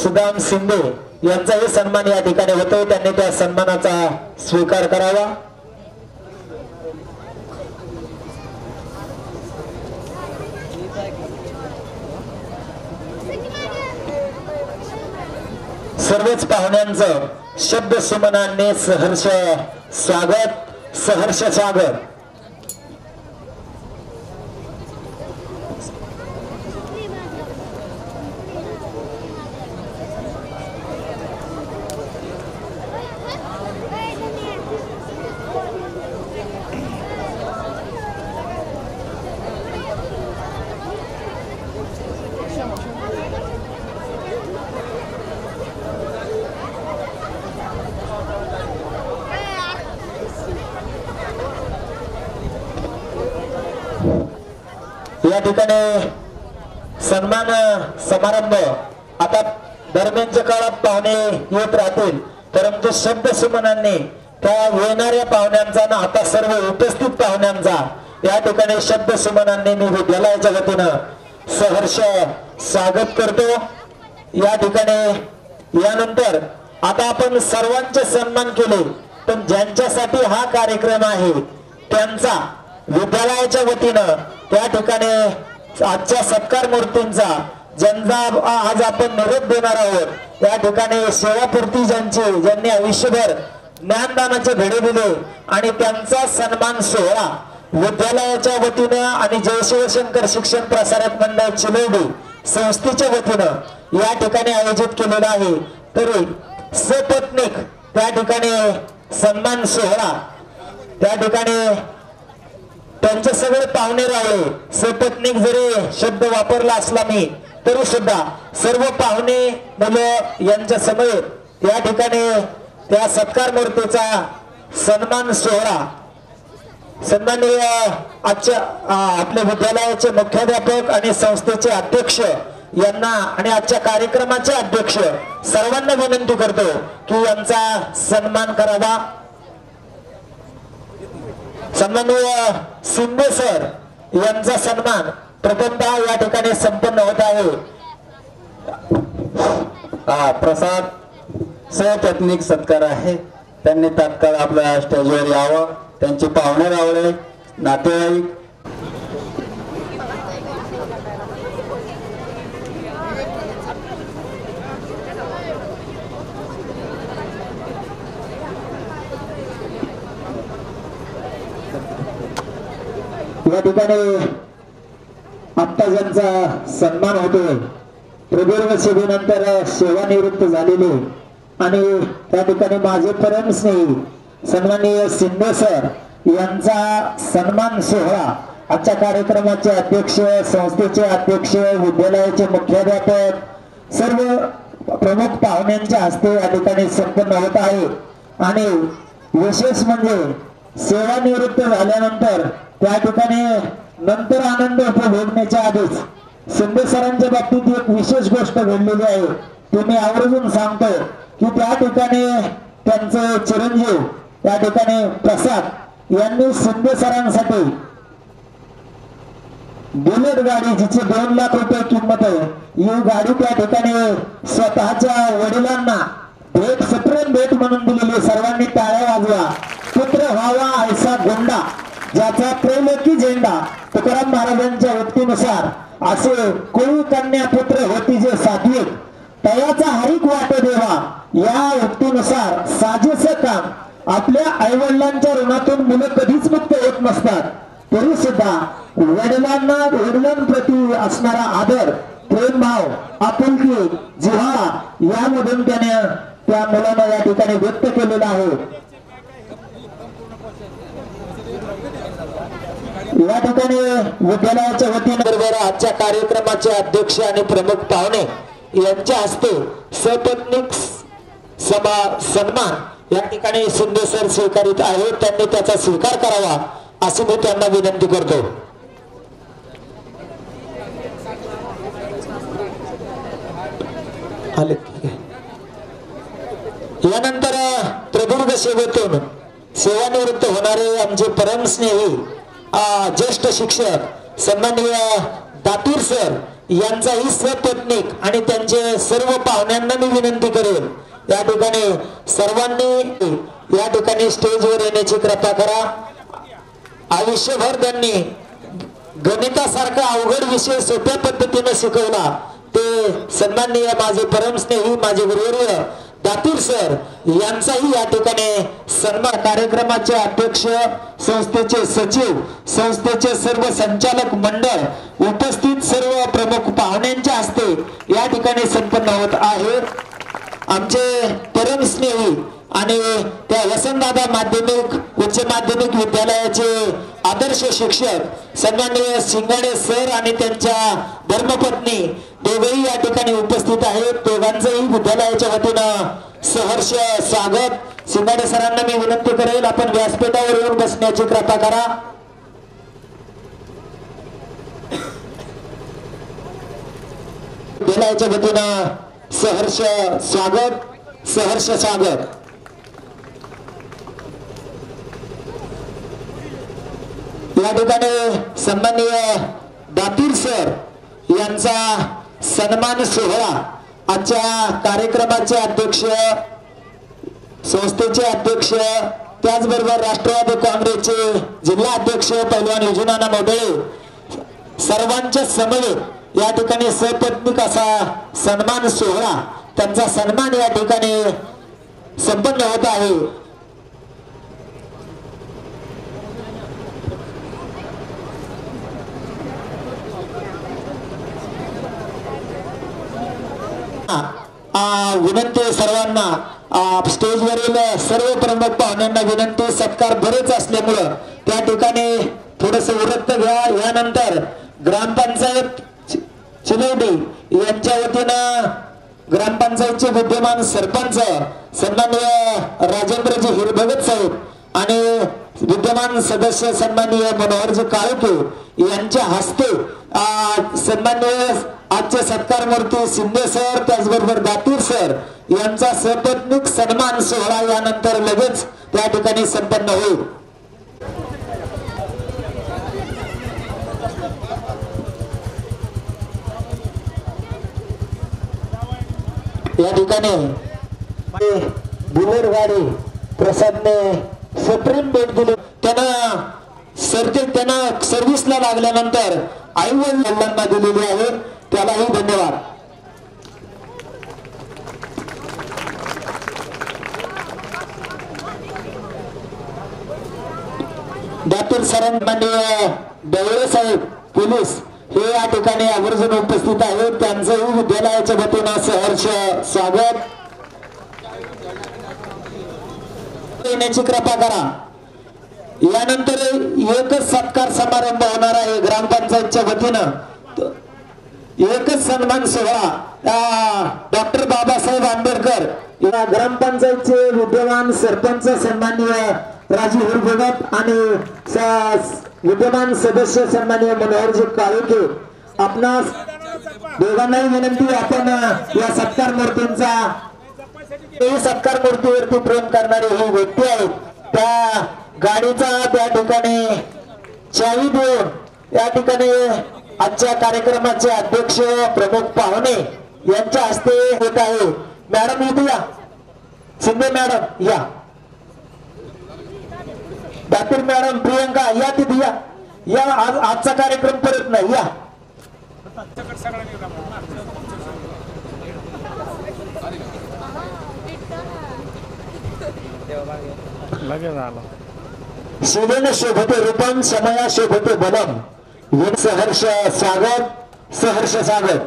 सुदाम शिंदे यांचाही सन्मान या ठिकाणी होतोय, त्यांनी त्या सन्मानाचा स्वीकार करावा। सर्वच पाहुण्यांचं शब्द सुमनाने सहर्ष स्वागत, सहर्ष स्वागत। या ठिकाणी सन्मान समारंभ आता दरम्यानच्या काळात पाहुणे येत राहतील, परंतु शब्द सुमनांनी त्या येणाऱ्या पाहुण्यांचा ना आता सर्व उपस्थित पाहुण्यांचा या ठिकाणी शब्द सुमनांनी मी विद्यालयाच्या वतीनं सहर्ष स्वागत करतो। या ठिकाणी यानंतर आता आपण सर्वांचे सन्मान केले, पण ज्यांच्यासाठी हा कार्यक्रम आहे त्यांचा विद्यालयाच्या वतीनं त्या ठिकाणी आजच्या सत्कार मूर्तींचा ज्यांचा आज आपण निरोप देणार आहोत, त्या ठिकाणी सेवापूर्ती ज्यांनी आयुष्यभर ज्ञानदानाचे धडे दिले आणि त्यांचा सन्मान सोहळा विद्यालयाच्या वतीनं आणि जय शिवशंकर शिक्षण प्रसारक मंडळ चिलोडी संस्थेच्या वतीनं या ठिकाणी आयोजित केलेला आहे। तरी सपत्नीक त्या ठिकाणी सन्मान सोहळा त्या ठिकाणी त्यांचे सगळे पाहुणे रावळे सपत्नीक जरी शब्द वापरला असला मी तरी सुद्धा सर्व पाहुणे मुलं यांच्या समवेत या ठिकाणी त्या सत्कार मूर्तीचा सन्मान सोहळा सन्माननीय आजच्या आपल्या विद्यालयाचे मुख्याध्यापक आणि संस्थेचे अध्यक्ष यांना आणि आजच्या कार्यक्रमाचे अध्यक्ष सर्वांना विनंती करतो की यांचा सन्मान करावा। सन्माननीय शिंदे सर यांचा सन्मान प्रथमतः या ठिकाणी संपन्न होत आहे। प्रसाद सपत्नीक सत्कार आहे, त्यांनी तात्काळ आपल्या स्टेजवर यावं। त्यांचे पाहुणे रावळे नातेवाईक या ठिकाणी आत्ता ज्यांचा सन्मान होतोय प्रदीर्घ सेवेनंतर सेवानिवृत्त झालेले आणि त्या ठिकाणी माझे परमस्नेही सन्माननीय शिंदे सर यांचा सन्मान सोहळा आजच्या कार्यक्रमाचे अध्यक्ष संस्थेचे अध्यक्ष विद्यालयाचे मुख्याध्यापक सर्व प्रमुख पाहुण्यांच्या हस्ते या ठिकाणी संपन्न होत आहे। आणि विशेष म्हणजे सेवानिवृत्त झाल्यानंतर त्या ठिकाणी नंतर आनंद उपभोगण्याच्या आधीच शिंदे सरांच्या बाबतीत एक विशेष गोष्ट घडलेली आहे, ते मी आवर्जून सांगतो की त्या ठिकाणी त्यांचे चिरंजीव त्या ठिकाणी प्रसाद यांनी शिंदे सरांसाठी बुलेट गाडी जिची 2 लाख रुपये किंमत आहे ही गाडी त्या ठिकाणी स्वतःच्या वडिलांना भेट सप्रेम भेट म्हणून दिलेली। सर्वांनी टाळ्या वाजवा। पुत्र व्हावा ऐसा गोंडा ज्याचा प्रेम की झेंडा तुकाराम महाराजांच्या उक्तीनुसार असे कोळी कन्या पुत्र होती जे सात्विक तयाचा हरिक वाट देवा या उक्तीनुसार साजेसे काम आपल्या आईवडिलांच्या ऋणातून मुलं कधीच मुक्त होत नसतात, तरी सुद्धा वडिलांप्रती असणारा आदर प्रेमभाव आपुलकी जिव्हाळा यामधून त्याने त्या मुलांना या ठिकाणी व्यक्त केलेला आहे। या ठिकाणी विद्यालयाच्या वतीने बरोबर आजच्या कार्यक्रमाचे अध्यक्ष आणि प्रमुख पाहुणे यांच्या हस्ते सपत्नीक सन्मान या ठिकाणी शिंदे सर स्वीकारित आहेत, त्यांनी त्याचा स्वीकार करावा अशी मी त्यांना विनंती करतो। यानंतर प्रदीर्घ सेवेतून सेवानिवृत्त होणारे आमचे परमस्नेही ज्येष्ठ शिक्षक सन्माननीय दातीर सर यांचाही सपत्नीक आणि त्यांचे सर्व पाहुण्यांना मी विनंती करेन या ठिकाणी सर्वांनी या ठिकाणी स्टेजवर येण्याची कृपा करा। आयुष्यभर त्यांनी गणितासारखा अवघड विषय सोप्या पद्धतीने शिकवला ते सन्माननीय माझे परमस्नेही माझे गुरुवर्य दातीर सर यांचाही या ठिकाणी सन्मान कार्यक्रमाचे अध्यक्ष संस्थेचे सचिव संस्थेचे सर्व संचालक मंडळ उपस्थित सर्व प्रमुख पाहुण्यांच्या हस्ते या ठिकाणी संपन्न होत आहे। आमचे परमस्नेही आणि त्या वसंतदादा माध्यमिक उच्च माध्यमिक विद्यालयाचे आदर्श शिक्षक सन्माननीय शिंगाडे सर आणि त्यांच्या धर्मपत्नी दोघेही या ठिकाणी उपस्थित आहेत। दोघांचंही विद्यालयाच्या वतीनं सहर्ष स्वागत। शिंगाडे सरांना मी विनंती करेल आपण व्यासपीठावर येऊन बसण्याची कृपा करा। विद्यालयाच्या वतीनं सहर्ष स्वागत सहर्ष स्वागत। या ठिकाणी सन्माननीय दातीर सर यांचा सन्मान सोहळा आजच्या कार्यक्रमाचे अध्यक्ष संस्थेचे अध्यक्ष त्याचबरोबर राष्ट्रवादी काँग्रेसचे जिल्हा अध्यक्ष पैलवान युजुनाना मोडळे सर्वांच्या समवेत या ठिकाणी सपत्नीक असा सन्मान सोहळा त्यांचा सन्मान या ठिकाणी संपन्न होत आहे। विनंती सर्वांना स्टेजवरील सर्व प्रमुख पाहुण्यांना विनंती, सत्कार बरेच असल्यामुळं त्या ठिकाणी थोडस उरत घ्या. यानंतर ग्रामपंचायत चिलवडी यांच्या वतीनं ग्रामपंचायतचे विद्यमान सरपंच सन्माननीय राजेंद्रजी हिरभगत साहेब आणि विद्यमान सदस्य सन्माननीय मनोहरजी काळके यांच्या हस्ते सन्माननीय आजचे सत्कार मूर्ती शिंदे सर त्याचबरोबर दातीर सर यांचा सपत्नीक सन्मान सोहळा यानंतर लगेच त्या ठिकाणी संपन्न होईल. या ठिकाणी बुलेट गाडी प्रसादने सुप्रीम भेट दिली. त्यांना सर्व्हिसला लागल्यानंतर आई वडिलांना दिलेली आहे, त्यालाही धन्यवाद. दातूर सरांमाननीय डवळे साहेब पोलीस हे या ठिकाणी आवर्जून उपस्थित आहेत. त्यांचंही विद्यालयाच्या वतीनं सहर्ष स्वागत. येण्याची कृपा करा. यानंतर एकच सत्कार समारंभ होणार आहे ग्रामपंचायतच्या वतीनं. एकच सन्मान सोहळा डॉक्टर बाबासाहेब आंबेडकर या ग्रामपंचायतचे विद्यमान सरपंच सन्माननीय राजू हिरभगत आणि विद्यमान सदस्य सन्माननीय मनोहरजी काळके, आपणास दोघांनाही विनंती, आपण या सत्कार मूर्तींचा सत्कार मूर्तीवरती प्रेम करणारे ही व्यक्ती आहेत. त्या गाडीचा त्या ठिकाणी चावी देऊन या ठिकाणी आजच्या कार्यक्रमाचे अध्यक्ष प्रमुख पाहुणे यांच्या हस्ते होत आहे. मॅडम इथे या, शिंदे मॅडम या, दातीर मॅडम, प्रियंका या, तिथे या. आजचा कार्यक्रम परत नाही, या. शिवेन शोभते रूपम समया शोभते बलम. सहर्ष स्वागत, सहर्ष स्वागत.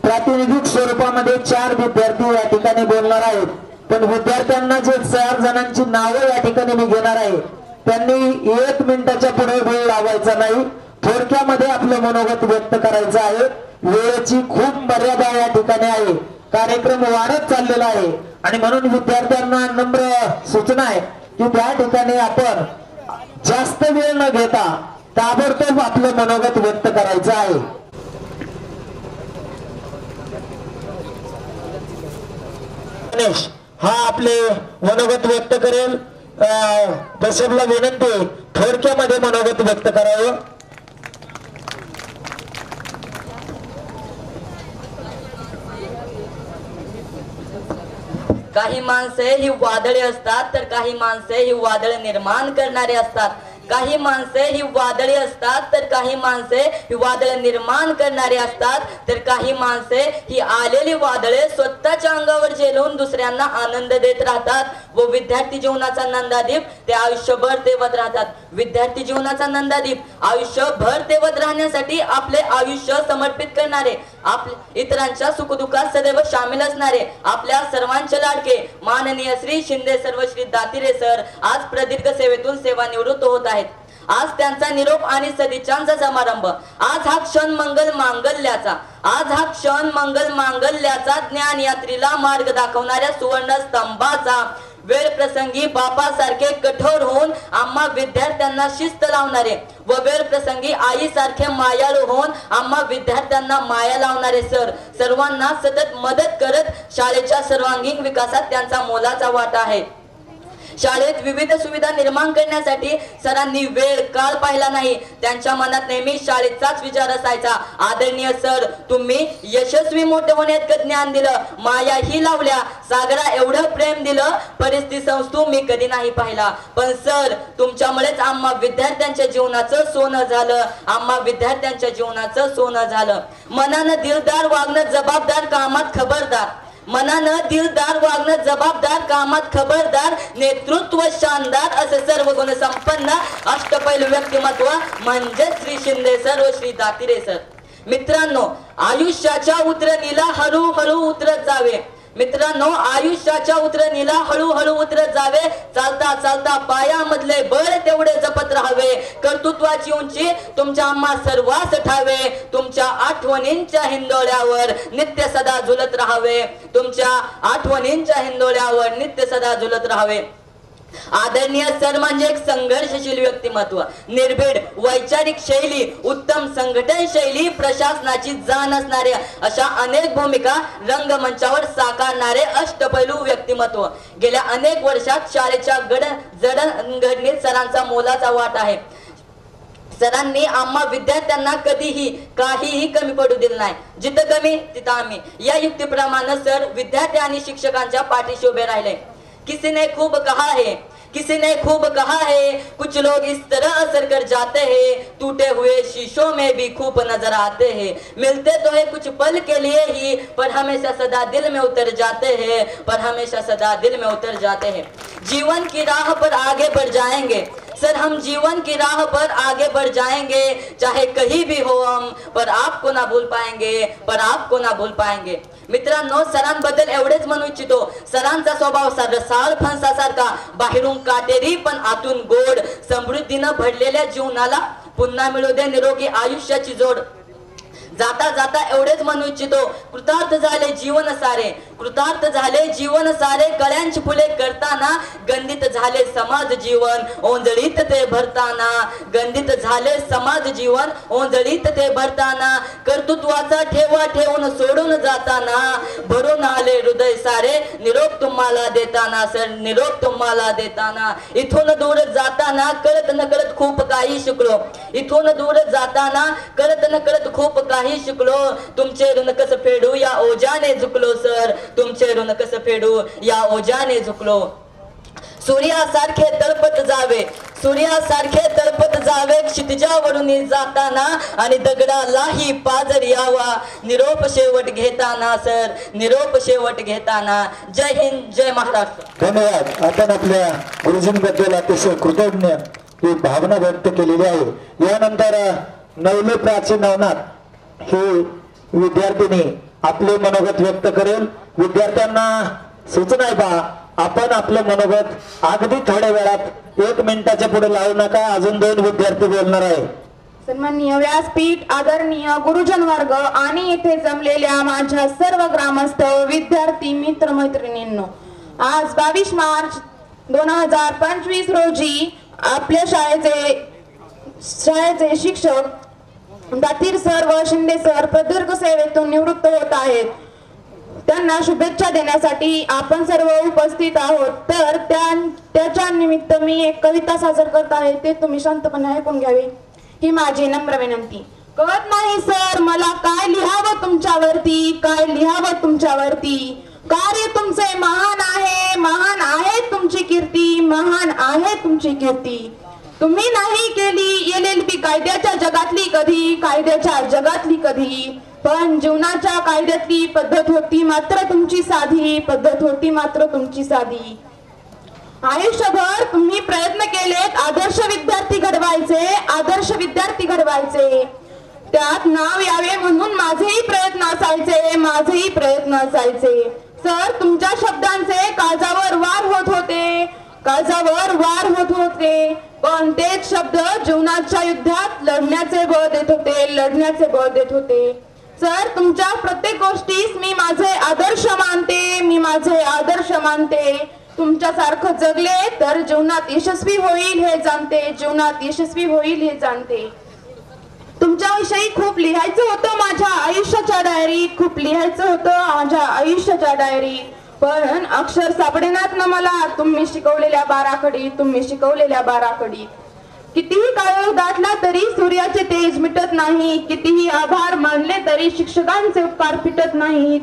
प्रातिनिधिक स्वरूपामध्ये 4 विद्यार्थी या ठिकाणी बोलणार आहेत, पण विद्यार्थ्यांना जे 4 जणांची नावं या ठिकाणी मी घेणार आहे त्यांनी 1 मिनिटाच्या पुढे वेळ लावायचा नाही. थोडक्यामध्ये आपलं मनोगत व्यक्त करायचं आहे. वेळेची खूप मर्यादा या ठिकाणी आहे. कार्यक्रम वाढत चाललेला आहे आणि म्हणून विद्यार्थ्यांना नम्र सूचना आहे की त्या ठिकाणी आपण जास्त वेळ न घेता ताबडतोब आपलं मनोगत व्यक्त करायचं आहे. गणेश हा आपले मनोगत व्यक्त करेल. दशरथला विनंती थोडक्यामध्ये मनोगत व्यक्त करावं. काही माणसे ही वादळे असतात तर काही माणसे ही वादळ निर्माण करणारे असतात. काही माणसे ही वादळे असतात तर काही माणसे ही वादळ निर्माण करणारे असतात. तर काही माणसे ही आलेली वादळे स्वतःच्या अंगावर झेलून दुसऱ्यांना आनंद देत राहतात व विद्यार्थी जीवनाचा नंदादीप ते आयुष्यभर तेवत राहतात. विद्यार्थी जीवनाचा नंदादीप आयुष्यभर तेवत राहण्यासाठी आपले आयुष्य समर्पित करणारे, आपल्या इतरांच्या सुखदुःखात सदैव सामील असणारे आपल्या सर्वांचे लाडके माननीय श्री शिंदे सर्वश्री दातिरे सर आज प्रदीर्घ सेवेतून सेवानिवृत्त होत आहेत. आज त्यांचा निरोप आणि सदिच्छांचा समारंभ. आज हा क्षण मंगल मांगल्याचा ज्ञान यात्रीला मार्ग दाखवणाऱ्या सुवर्ण स्तंभाचा, वेळ प्रसंगी बापासारखे कठोर होऊन आम्हा विद्यार्थ्यांना शिस्त लावणारे व वेळ प्रसंगी आई सारखे मायाळू होऊन आम्हा विद्यार्थ्यांना माया लावणारे सर, सर्वांना सतत मदत करत शाळेच्या सर्वांगीण विकासात त्यांचा मोलाचा वाटा आहे. शाळेत विविध सुविधा निर्माण करण्यासाठी सरांनी वेळ काळ पाहिला नाही. त्यांच्या मनात नेहमी शाळेचाच विचार असायचा. आदरणीय सर, तुम्ही यशस्वी मोठे होण्यात ज्ञान दिलं, माया ही लावल्या, सागरा एवढं प्रेम दिलं, परिस्थिती संस्थू मी कधी नाही पाहिला. पण सर, तुमच्यामुळेच आम्हा विद्यार्थ्यांच्या जीवनाचं सोनं झालं, आम्हा विद्यार्थ्यांच्या जीवनाचं सोनं झालं. मनानं दिलदार, वागणं जबाबदार, कामात खबरदार. मनानं दिलदार, वागणं जबाबदार, कामात खबरदार, नेतृत्व शानदार असे सर्व गुण संपन्न अष्टपैलू व्यक्तिमत्व म्हणजे श्री शिंदे सर व श्री दातिरे सर. मित्रांनो, आयुष्याच्या उतरणीला हळूहळू उतरत जावे. मित्रांनो, आयुष्याच्या उतरणीला हळूहळू उतरत जावे. चालता चालता पायामधले बळ तेवढे जपत राहावे. कर्तृत्वाची उंची तुमच्या आम्हा सर्वांस ठावे. तुमच्या आठवणींच्या हिंदोळ्यावर नित्य सदा झुलत राहावे. तुमच्या आठवणींच्या हिंदोळ्यावर नित्य सदा झुलत राहावे. आदरणीय सर म्हणजे एक संघर्षशील व्यक्तिमत्व, निर्भीड वैचारिक शैली, उत्तम संघटन शैली, प्रशासनाची जाण असणारे अशा अनेक भूमिका रंगमंचावर साकारणारे अष्टपैलू व्यक्तिमत्व. गेल्या अनेक वर्षात शाळेच्या जडणघडणीत सरांचा मोलाचा वाटा आहे. सरांनी आम्हा विद्यार्थ्यांना कधीही काहीही कमी पडू दिलं नाही. जिथं कमी तिथं आम्ही या युक्तीप्रमाणे सर विद्यार्थी आणि शिक्षकांच्या पाठीशी उभे राहिले. किसी ने खूब कहा है, किसी ने खूब कहा है, कुछ लोग इस तरह असर कर जाते हैं, टूटे हुए शीशों में भी खूब नजर आते हैं. मिलते तो है कुछ पल के लिए ही, पर हमेशा सदा दिल में उतर जाते हैं, पर हमेशा सदा दिल में उतर जाते हैं. जीवन की राह पर आगे बढ़ जाएंगे सर, हम जीवन की राह पर आगे बढ़ जाएंगे. चाहे कहीं भी हो हम, पर आपको ना भूल पाएंगे, पर आपको ना भूल पाएंगे. मित्रांनो, सरांबद्दल एवढेच म्हणू इच्छितो, सरांचा स्वभाव रसाळ फणसासारखा, बाहेरून काटेरी पण आतून गोड. समृद्धीनं भरलेल्या जीवनाला पुन्हा मिळू दे निरोगी आयुष्याची जोड. जाता जाता एवढेच म्हणू इच्छितो, कृतार्थ झाले जीवन सारे, कृतार्थ झाले जीवन सारे. कळ्यांची फुले करताना गंधित झाले समाज जीवन, ओंजळीत ते भरताना. गंधित झाले समाज जीवन, ओंजळीत ते भरताना. कर्तृत्वाचा ठेवा ठेवून सोडून जाताना, भरून आले हृदय सारे, निरोप तुम्हाला देताना सर, निरोप तुम्हाला देताना. इथून दूर जाताना कळत न कळत खूप काही शिकलो. इथून दूर जाताना कळत न कळत खूप काही शिकलो. तुमचे ऋण कसं फेडू या ओझ्याने झुकलो सर, तुमचे ऋण कसं फेडू या ओझ्याने झुकलो. सूर्यासारखे तळपत जावे, सूर्यासारखे तळपत जावे क्षितिजावरून जाताना, आणि दगडालाही पाजर यावा निरोप शेवट घेताना सर, निरोप शेवट घेताना. जय हिंद, जय महाराष्ट्र. धन्यवाद. आपण आपल्या गुरुजींबद्दल अतिशय कृतज्ञ ही भावना व्यक्त केलेली आहे. यानंतर नवले प्राचीन नवनाथ हे विद्यार्थिनी आपले मनोगत व्यक्त करेल. विद्यार्थ्यांना सूचना आहे बा, आपण आपलं मनोगत अगदी थोड्या वेळात 1 मिनिटाच्या पुढे लावू नका. अजून 2 विद्यार्थी बोलणार आहे. सन्माननीय व्यासपीठ, आदरणीय गुरुजन वर्ग आणि येथे जमलेल्या माझ्या सर्व ग्रामस्थ विद्यार्थी मित्र मैत्रिणींनो, आज 22 मार्च 2025 रोजी आपल्या शाळेचे शिक्षक दातीर सर व शिंदे सर प्रदीर्घ सेवेतून निवृत्त होत आहेत. त्यांना शुभेच्छा देण्यासाठी आपण सर्व उपस्थित आहोत. तर त्याच्या निमित्त मी एक कविता सादर करत आहे, ते तुम्ही शांतपणे ऐकून घ्यावे ही माझी नम्र विनंती. कळत नाही सर मला काय लिहावं तुमच्यावरती, काय लिहावं तुमच्यावरती. कार्य तुमचे महान आहे, महान आहे तुमची कीर्ती, महान आहे तुमची कीर्ती. तुम्ही नाही केली LLB कायद्याच्या जगातली कधी, कायद्याच्या जगातली कधी. पण जीवनाच्या कायद्यातली पद्धत होती मात्र तुमची साधी, पद्धत होती मात्र तुमची साधी. आयुष्यभर तुम्ही प्रयत्न केलेत आदर्श विद्यार्थी घडवायचे, आदर्श विद्यार्थी घडवायचे. त्यात नाव यावे म्हणून माझेही प्रयत्न असायचे, माझेही प्रयत्न असायचे. सर तुमच्या शब्दांचे काळजावर वार होत होते, काळजावर वार होत होते. पण तेच शब्द जीवनाच्या युद्धात लढण्याचे बळ देत होते, लढण्याचे बळ देत होते. सर तुमच्या प्रत्येक गोष्टीस मी माझे आदर्श मानते, मी माझे आदर्श मानते. तुमच्यासारखं जगले तर जीवनात यशस्वी होईल हे जाणते, जीवनात यशस्वी होईल हे जाणते. तुमच्याविषयी खूप लिहायचं होतं माझ्या आयुष्याच्या डायरीत, खूप लिहायचं होतं माझ्या आयुष्याच्या डायरीत. पण अक्षर सापडेनात ना मला तुम्ही शिकवलेल्या बाराखडीत, तुम्ही शिकवलेल्या बाराखडीत. कितीही काळ दाटला तरी सूर्याचे तेज मिटत नाही, कितीही आभार मानले तरी शिक्षकांचे उपकार फिटत नाहीत,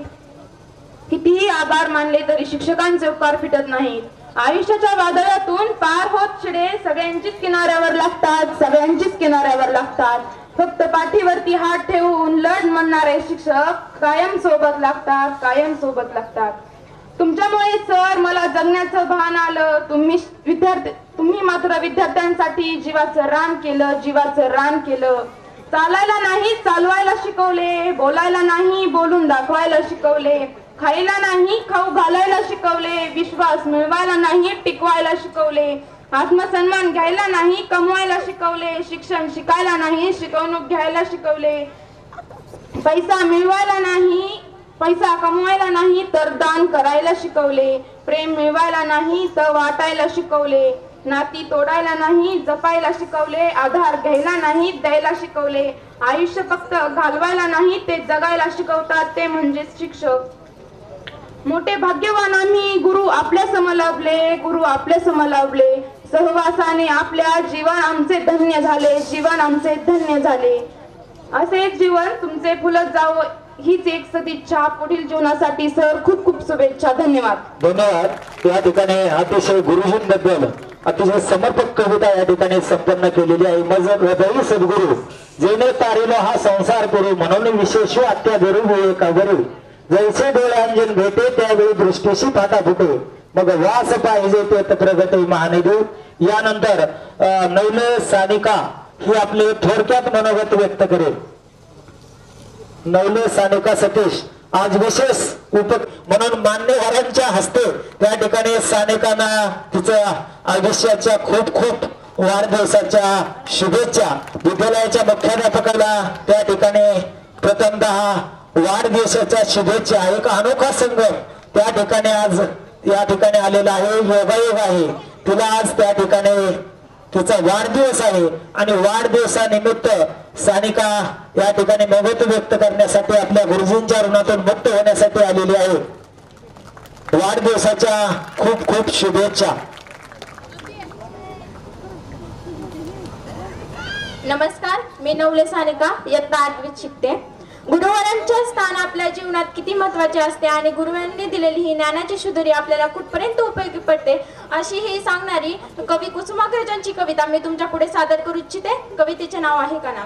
कितीही आभार मानले तरी शिक्षकांचे उपकार फिटत नाहीत. आयुष्याच्या वादळातून पार होत शिडे सगळ्यांचीच किनाऱ्यावर लागतात, सगळ्यांचीच किनाऱ्यावर लागतात. फक्त पाठीवरती हात ठेवून लढ म्हणणारे शिक्षक कायम सोबत लागतात, कायम सोबत लागतात. तुमच्यामुळे सर मला जगण्याचं भान आलं. तुम्ही मात्र विद्यार्थ्यांसाठी जीवाचं रान केलं, जीवाचं रान केलं. चालायला नाही चालवायला शिकवले, बोलायला नाही बोलून दाखवायला शिकवले, खायला नाही खाऊ घालायला शिकवले, विश्वास मिळवायला नाही टिकवायला शिकवले, आत्मसन्मान घ्यायला नाही कमवायला शिकवले, शिक्षण शिकायला नाही शिकवणूक घ्यायला शिकवले, पैसा मिळवायला नाही पैसा कमवायला नाही तर दान करायला शिकवले, प्रेम मिळवायला नाही तर वाटायला शिकवले, नाती तोडायला नाही जपायला शिकवले, आधार घ्यायला नाही द्यायला शिकवले, आयुष्य फक्त घालवायला नाही ते जगायला शिकवतात, ते म्हणजे शिक्षक. मोठे भाग्यवान आम्ही गुरु आपल्या समलाभले, गुरु आपल्या समलाभले, सहवासाने आपल्या जीवन आमचे धन्य झाले, जीवन आमचे धन्य झाले. असे एक जीवन तुमचे फुलत जावं हीच एक सदिच्छा. पुढील जीवनासाठी सर खूप खूप शुभेच्छा. धन्यवाद. धन्यवाद. या ठिकाणी अतिशय गुरुजींबद्दल अतिशय समर्पक कविता या ठिकाणी संपन्न केलेली आहे. मज हृदयी सद्गुरु जेणे तारिलो हा संसार करू, म्हणून विशेष आत्या धरू होय का बरू, जैसे डोळ्यांजन भेटे त्यावेळी दृष्टीशी फाटा फुटे, मग वास पाहिजे ते प्रगती महानदेव. यानंतर नवले सानिका ही आपले थोडक्यात मनोगत व्यक्त करेल. नवले सानिका सतीश आज विशेष म्हणून मान्यवरांच्या हस्ते त्या ठिकाणी सानिकांना तिच्या आयुष्याच्या खूप खूप वाढदिवसाच्या शुभेच्छा. विद्यालयाच्या मुख्याध्यापकाला त्या ठिकाणी प्रथमतः वाढदिवसाच्या शुभेच्छा. एक अनोखा संगम त्या ठिकाणी आज या ठिकाणी आलेला आहे. योगायोग आहे तिला आज त्या ठिकाणी तिचा वाढदिवस आहे आणि वाढदिवसानिमित्त सानिका या ठिकाणी मनोगत व्यक्त करण्यासाठी आपल्या गुरुजींच्या ऋणातून मुक्त होण्यासाठी आलेली आहे. वाढदिवसाच्या खूप खूप शुभेच्छा. नमस्कार, मी नवले सानिका इयत्ता 8वीत शिकते. गुरुवरांचे स्थान आपल्या जीवनात किती महत्त्वाचे असते आणि गुरुवांनी दिलेली ही ज्ञानाची शुद्धरी आपल्याला कुठपर्यंत उपयोगी पडते अशी ही सांगणारी कवी कुसुमाग्रजांची कविता मी तुमच्या पुढे सादर करू इच्छिते. कवितेचे नाव आहे का ना.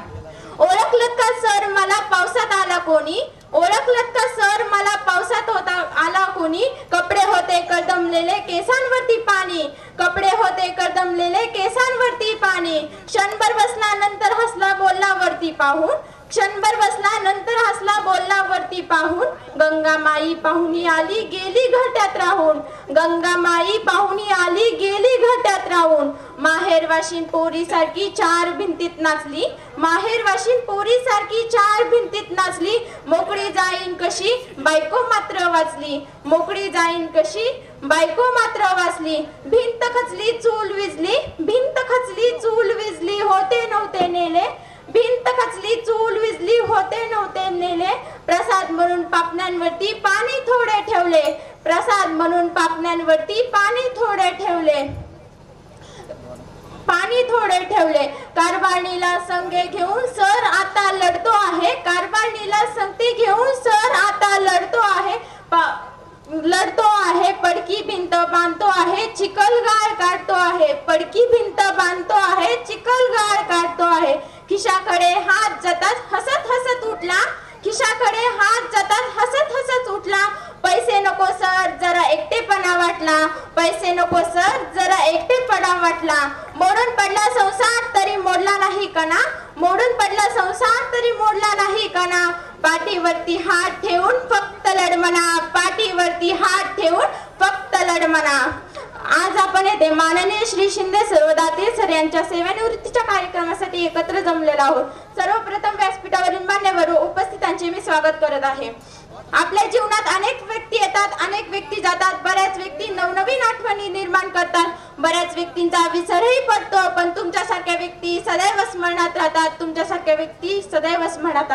ओळखलत का सर मला पावसात आला कोणी, ओळखलत का सर मला पावसात होता आला कोणी, कपडे होते कदमलेले केसांवरती पाणी, कपडे होते कदमलेले केसांवरती पाणी, क्षणभर बसला नंतर हसला बोलला वरती पाहून, क्षणभर बसला नंतर हसला बोलला वरती पाहून, गंगा माई पाहुणी आली गेली घट्यात राहून, गंगा माई पाहुणी आली गेली घट्यात राहून, माहेर वाशिन पोरी सारखी चार भिंतीत नाचली, माहेर वाशिन पोरी सारखी चार भिंतीत नाचली, मोकळी जाईन कशी बायको मात्र वाचली, मोकळी जाईन कशी बायको मात्र वाचली, भिंत खचली चूल विजली, भिंत खचली चूल विजली होते नव्हते नेले, भिंत खचली चूल विजली होते नव्हते नेले, प्रसाद म्हणून पापण्यांवरती पाणी थोडे ठेवले, प्रसाद म्हणून पापण्यांवरती पाणी थोडे ठेवले, पाणी थोडे ठेवले, कारभारणीला संगे घेऊन सर आता लढतो आहे, कारभारणीला संगती घेऊन सर आता लढतो आहे, लढतो आहे, पडकी भिंत बांधतो आहे, चिखल गाळ काढतो आहे, पडकी भिंत बांधतो आहे, चिखल गाळ काढतो आहे, खिशाकडे हात जातात हसत हसत उठला, खिशाकडे हात जातात हसत हसत उठला, पैसे नको सर जरा एकटेपणा वाटला, पैसे नको सर जरा एकटेपणा वाटला, मोडून पडला संसार तरी मोडला नाही कणा, मोडून पडला संसार तरी मोडला नाही कणा, पाठीवरती हात ठेवून फक्त लढमना, पाठीवरती हात ठेवून फक्त लढमना. आज आपण येथे माननीय श्री शिंदे सर्वदाते सर यांच्या सेवानिवृत्तीच्या कार्यक्रमासाठी एकत्र जमलेलो आहोत. सर्वप्रथम व्यासपीठावरील मान्यवर उपस्थितांचे मी स्वागत करत आहे. आपल्या जीवनात अनेक व्यक्ती येतात, अनेक व्यक्ती जातात, बऱ्याच व्यक्ती नवनवीन आठवणी निर्माण करतात, बऱ्याच व्यक्तींचा विसरही पडतो, पण तुमच्यासारख्या व्यक्ती सदैव स्मरणात राहतात, तुमच्यासारख्या व्यक्ती सदैव स्मरणात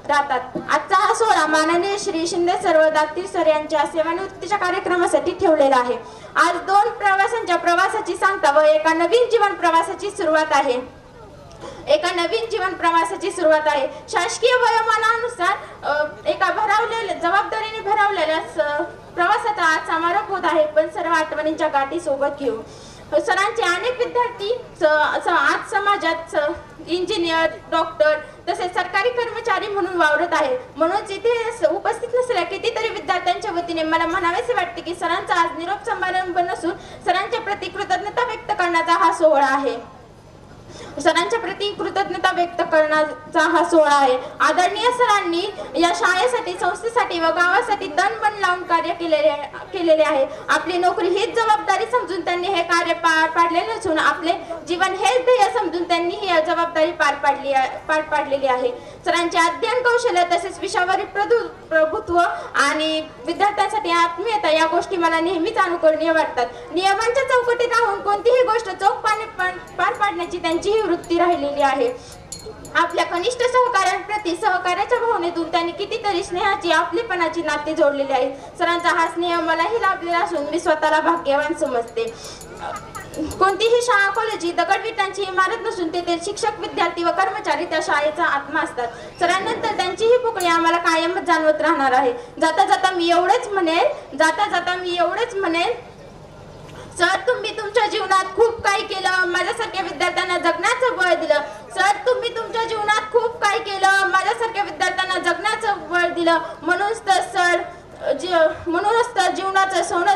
राहतात. आजचा हा सोहळा माननीय श्री शिंदे सर्वदाते सर यांच्या सेवानिवृत्तीच्या कार्यक्रमासाठी ठेवलेला आहे. आज 2 प्रवाशांच्या प्रवासाची सांगता व एका नवीन जीवन प्रवासाची सुरुवात आहे. एका नवीन जीवन प्रवासाची सुरुवात आहे. शासकीय वयोमानानुसार एका जबाबदारीने भरवलेल्या प्रवासाचा आज समारोप होत आहे, पण सर्व आठवणींच्या गाठी सोबत घेऊ. सरांचे अनेक विद्यार्थी आज समाजात इंजिनियर, डॉक्टर तसेच सरकारी कर्मचारी म्हणून वावरत आहेत. म्हणून इथे उपस्थित नसलेल्या कितीतरी विद्यार्थ्यांच्या वतीने मला म्हणावेसे वाटते की सरांचा आज निरोप समारंभ नसून सरांच्या प्रति कृतज्ञता व्यक्त करण्याचा हा सोहळा आहे. सरांच्या प्रति कृतज्ञता व्यक्त करण्याचा हा सोहळा आहे. आदरणीय सरांनी या शाळेसाठी, संस्थेसाठी व गावासाठी तन मन लावून कार्य केलेले आहे. आपली नोकरी हीच जबाबदारी समजून त्यांनी हे कार्य पार पाडले नसून आपले जीवन हेच ध्येय समजून त्यांनी ही जबाबदारी पार पाडलेली आहे. सरांचे अध्ययन कौशल्य तसेच विषयावरील प्रभुत्व आणि विद्यार्थ्यांसाठी आत्मीयता या गोष्टी मला नेहमीच अनुकरणीय वाटतात. नियमांच्या चौकटीत राहून कोणतीही गोष्ट चोखपणे पार पाडण्याची त्यांची ही वृत्ती राहिलेली आहे. आपल्या कनिष्ठ सहकाऱ्यांप्रती सहकार्याच्या भावनेतून त्यांनी कितीतरी स्नेहाची, आपलेपणाची नाते जोडलेली आहेत. सरांचा हा स्नेह मलाही लाभलेला असून मी स्वतःला भाग्यवान समजते. कोणतीही शाळा, कॉलेज ही दगडविटांची इमारत नसून तेथे शिक्षक, विद्यार्थी व कर्मचारी त्या शाळेचा आत्मा असतात. सरांनंतर त्यांची ही पुकळी आम्हाला कायमच जाणवत राहणार आहे. जाता जाता मी एवढेच म्हणेन सर, तुम्ही तुमच्या जीवनात खूप काही केलं, माझ्यासारख्या विद्यार्थ्यांना जगण्याचं बळ दिलं. सर, तुम्ही तुमच्या जीवनात खूप काही केलं, माझ्यासारख्या विद्यार्थ्यांना जगण्याचं बळ दिलं. म्हणूनच तर जीवनाचं सोनं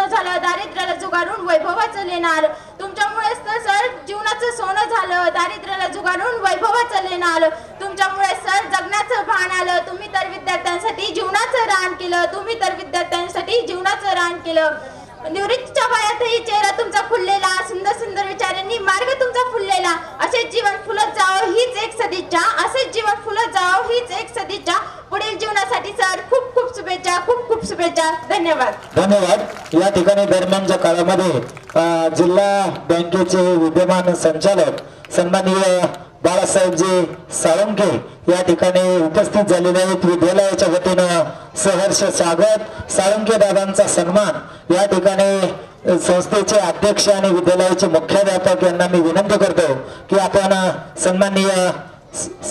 झालं, दारिद्र्याला जुगारून वैभवाचं लेणार. तुमच्यामुळेच तर सर जीवनाचं सोनं झालं, दारिद्र्याला जुगारून वैभवाचं लेणार. तुमच्यामुळे सर जगण्याचं भान आलं. तुम्ही तर विद्यार्थ्यांसाठी जीवनाचं रान केलं. निवृत्तीच्या वयातही चेहरा तुमचा फुललेला, सुंदर सुंदर विचारांनी मार्ग तुमचा फुललेला. असेच जीवन फुलत जावं हीच एक सदिच्छा. पुढील जीवनासाठी सर खूप खूप शुभेच्छा. धन्यवाद. या ठिकाणी दरम्यानच्या काळामध्ये जिल्हा बँकेचे विद्यमान संचालक सन्माननीय बाळासाहेबजी साळुंखे या ठिकाणी उपस्थित झालेले आहेत. विद्यालयाच्या वतीनं सहर्ष स्वागत. साळुंखे दादांचा सन्मान या ठिकाणी संस्थेचे अध्यक्ष आणि विद्यालयाचे मुख्याध्यापक यांना मी विनंती करतो की आपण सन्माननीय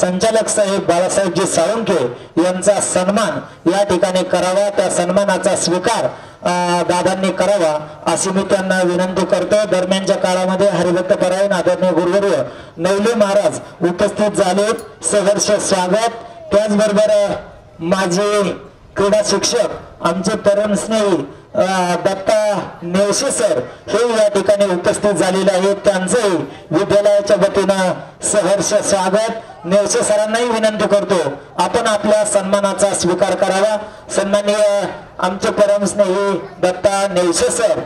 संचालक साहेब बाळासाहेबजी साळुंखे यांचा सन्मान या ठिकाणी करावा. त्या सन्मानाचा स्वीकार दादांनी करावा अशी मी त्यांना विनंती करतो. दरम्यानच्या काळामध्ये हरिभक्त परायण आदरणीय गुरुवर्य नवले महाराज उपस्थित झाले. सहर्ष स्वागत. त्याचबरोबर माझे क्रीडा शिक्षक आमचे तरुण स्नेही दत्ता नेवसे सर हे या ठिकाणी उपस्थित झालेले आहेत. त्यांचंही विद्यालयाच्या वतीनं सहर्ष स्वागत. नेवसे सरांनाही विनंती करतो आपण आपल्या सन्मानाचा स्वीकार करावा. सन्माननीय आमचे परम स्नेही दत्ता नेवसे सर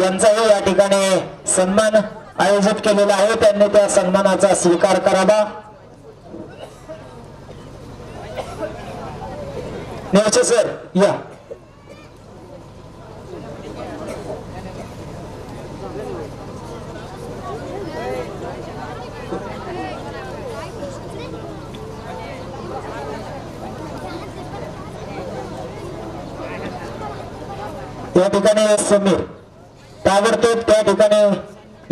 यांचाही या ठिकाणी सन्मान आयोजित केलेला आहे. त्यांनी त्या सन्मानाचा स्वीकार करावा. नेवसे सर या. या ठिकाणी समीर ताबडतोब त्या ठिकाणी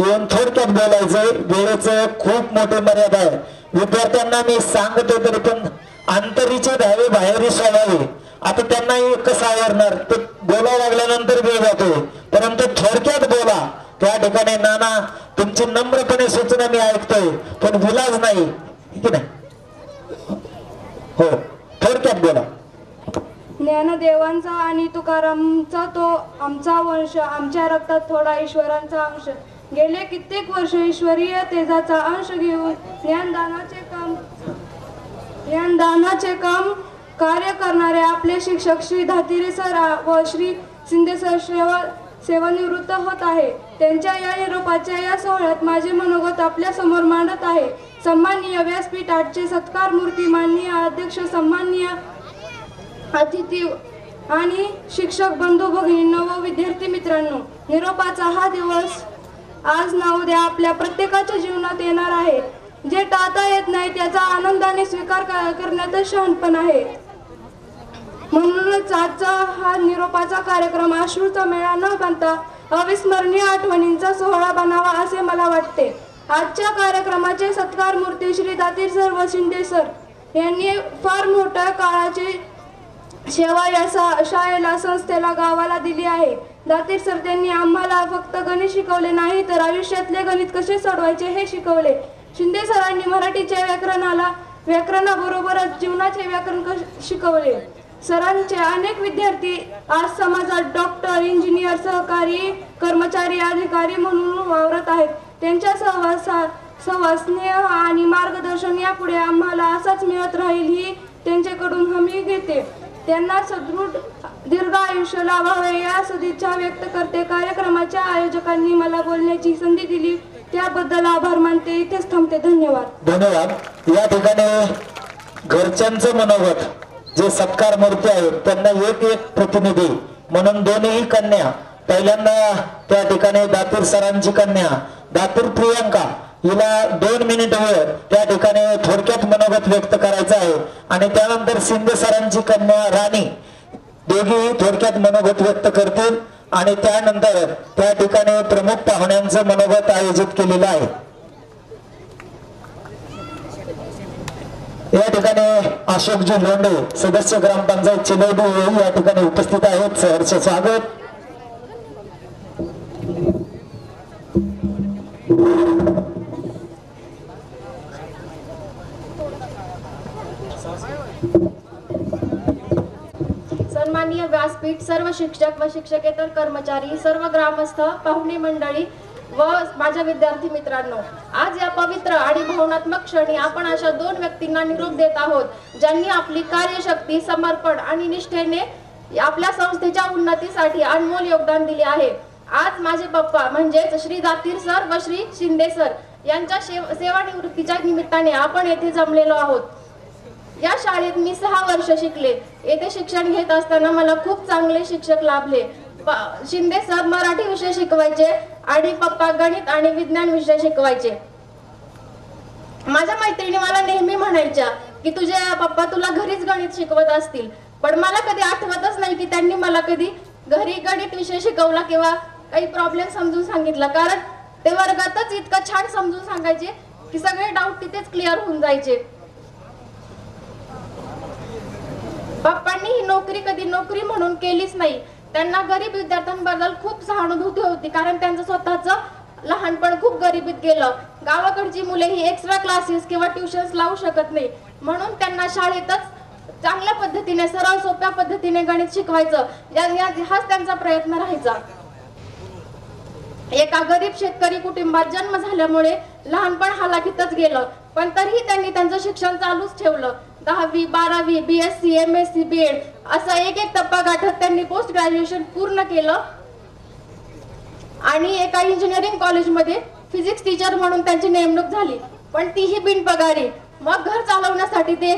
येऊन थोडक्यात बोलायचंय. वेळेचं खूप मोठी मर्यादा आहे. विद्यार्थ्यांना मी सांगतो तरी पण अंतरीचे धावे बाहेरही सोडावे. आता त्यांनाही कसं आवडणार, ते बोलावं लागल्यानंतर वेळ जातोय, परंतु थोडक्यात बोला. त्या ठिकाणी नाना तुमची नम्रपणे सूचना मी ऐकतोय पण विलाज नाही की नाही. हो, थोडक्यात बोला. ज्ञानदेवांचा आणि तुकारामचा तो आमचा वंश, आमच्या रक्तात थोडा ईश्वरांचा अंश. गेले कित्येक वर्ष ईश्वरीय तेजाचा अंश घेऊन ज्ञानदानाचे काम कार्य करणारे आपले शिक्षक श्री धातिरे सर व श्री शिंदे सर सेवानिवृत्त होत आहे. त्यांच्या या निरोपाच्या या सोहळ्यात माझे मनोगत आपल्या समोर मांडत आहे. सन्माननीय व्यासपीठ आठचे सत्कार मूर्ती, माननीय अध्यक्ष, सन्माननीय अतिथी आणि शिक्षक बंधू भगिनींनो व विद्यार्थी मित्रांनो, निरोपाचा हा दिवस आज ना उद्या आपल्या प्रत्येकाच्या जीवनात येणार आहे. जे टाळता येत नाही त्याचा आनंदाने स्वीकार करण्यातच शहाणपण आहे. म्हणूनच आजचा हा निरोपाचा कार्यक्रम अश्रूचा मेळा न बनता अविस्मरणीय आठवणींचा सोहळा बनावा असे मला वाटते. आजच्या कार्यक्रमाचे सत्कार मूर्ती श्री दातीर सर व शिंदे सर यांनी फार मोठ्या काळाची सेवा या शाळेला, संस्थेला, गावाला दिली आहे. दातीर सर त्यांनी आम्हाला फक्त गणित शिकवले नाही तर आयुष्यातले गणित कसे सोडवायचे हे शिकवले. शिंदे सरांनी मराठीच्या व्याकरणाबरोबरच जीवनाचे व्याकरण शिकवले. सरांचे अनेक विद्यार्थी आज समाजात डॉक्टर, इंजिनियर, सहकारी, कर्मचारी, अधिकारी म्हणून वावरत आहेत. त्यांच्या सहवास, स्नेह आणि मार्गदर्शन यापुढे आम्हाला असाच मिळत राहील ही त्यांच्याकडून हमी घेते. त्यांना सदृढ दीर्घ आयुष्य लाभावे या सदिच्छा व्यक्त करते. कार्यक्रमाच्या आयोजकांनी मला बोलण्याची संधी दिली त्याबद्दल आभार मानते. इथेच थांबते. धन्यवाद. धन्यवाद. या ठिकाणी घरच्यांचं मनोगत जे सत्कार मूर्ती आहेत त्यांना एक प्रतिनिधी म्हणून दोन्ही कन्या, पहिल्यांदा त्या ठिकाणी दातीर सरांची कन्या दातीर प्रियंका हिला 2 मिनिट वेळ त्या ठिकाणी थोडक्यात मनोगत व्यक्त करायचं आहे आणि त्यानंतर शिंदे सरांची कन्या राणी दोघी थोडक्यात मनोगत व्यक्त करतील आणि त्यानंतर त्या ठिकाणी प्रमुख पाहुण्यांचं मनोगत आयोजित केलेलं आहे. या ठिकाणी अशोकजी लोंढे सदस्य ग्रामपंचायत चिलवडी या ठिकाणी उपस्थित आहेत. सहर्ष स्वागत. सन्माननीय व्यासपीठ, सर्व शिक्षक व शिक्षकेतर कर्मचारी, सर्व ग्रामस्थ, पाहुणे मंडळी व माझ्या विद्यार्थी मित्रांनो, आज या पवित्र आणि भावनात्मक क्षणी आपण अशा 2 व्यक्तींना निरोप देत आहोत ज्यांनी आपली कार्यशक्ती, समर्पण आणि निष्ठेने आपल्या संस्थेच्या उन्नतीसाठी अनमोल योगदान दिले आहे. आज माझे पप्पा म्हणजेच श्री दातीर सर व श्री शिंदे सर यांच्या सेवानिवृत्तीच्या निमित्ताने आपण येथे जमलेलो आहोत. या शाळेत मी 6 वर्ष शिकले. येथे शिक्षण घेत असताना मला खूप चांगले शिक्षक लाभले. शिंदे सर मराठी विषय शिकवायचे आणि पप्पा गणित आणि विज्ञान विषय शिकवायचे. माझ्या मैत्रिणी मला नेहमी म्हणायच्या की तुझे पप्पा तुला घरीच गणित शिकवत असतील, पण मला कधी आठवतच नाही की त्यांनी मला कधी घरी गणित विषय शिकवला किंवा काही प्रॉब्लेम समजून सांगितला, कारण ते वर्गातच इतकं छान समजून सांगायचे की सगळे डाऊट तिथेच क्लिअर होऊन जायचे. पप्पांनी ही नोकरी कधी नोकरी म्हणून केलीच नाही. त्यांना गरीब विद्यार्थ्यांबद्दल खूप सहानुभूती होती, कारण त्यांचं स्वतःच लहानपण खूप गरिबीत गेलं. गावाकडची मुले ही एक्स्ट्रा क्लासेस किंवा ट्युशन्स लावू शकत नाही, म्हणून त्यांना शाळेतच चांगल्या पद्धतीने, सरळ सोप्या पद्धतीने गणित शिकवायचं हाच त्यांचा प्रयत्न राहायचा. एका गरीब शेतकरी कुटुंबात जन्म झाल्यामुळे लहानपण हालाखीतच गेलं, पण तरीही त्यांनी त्यांचं शिक्षण चालूच ठेवलं. 10वी, 12वी, BSc, MSc, BEd असा एक टप्पा गाठत त्यांनी पोस्ट ग्रॅज्युएशन पूर्ण केलं आणि एका इंजिनिअरिंग कॉलेजमध्ये फिजिक्स टीचर म्हणून त्यांची नेमणूक झाली, पण तीही बिनपगारी. मग घर चालवण्यासाठी ते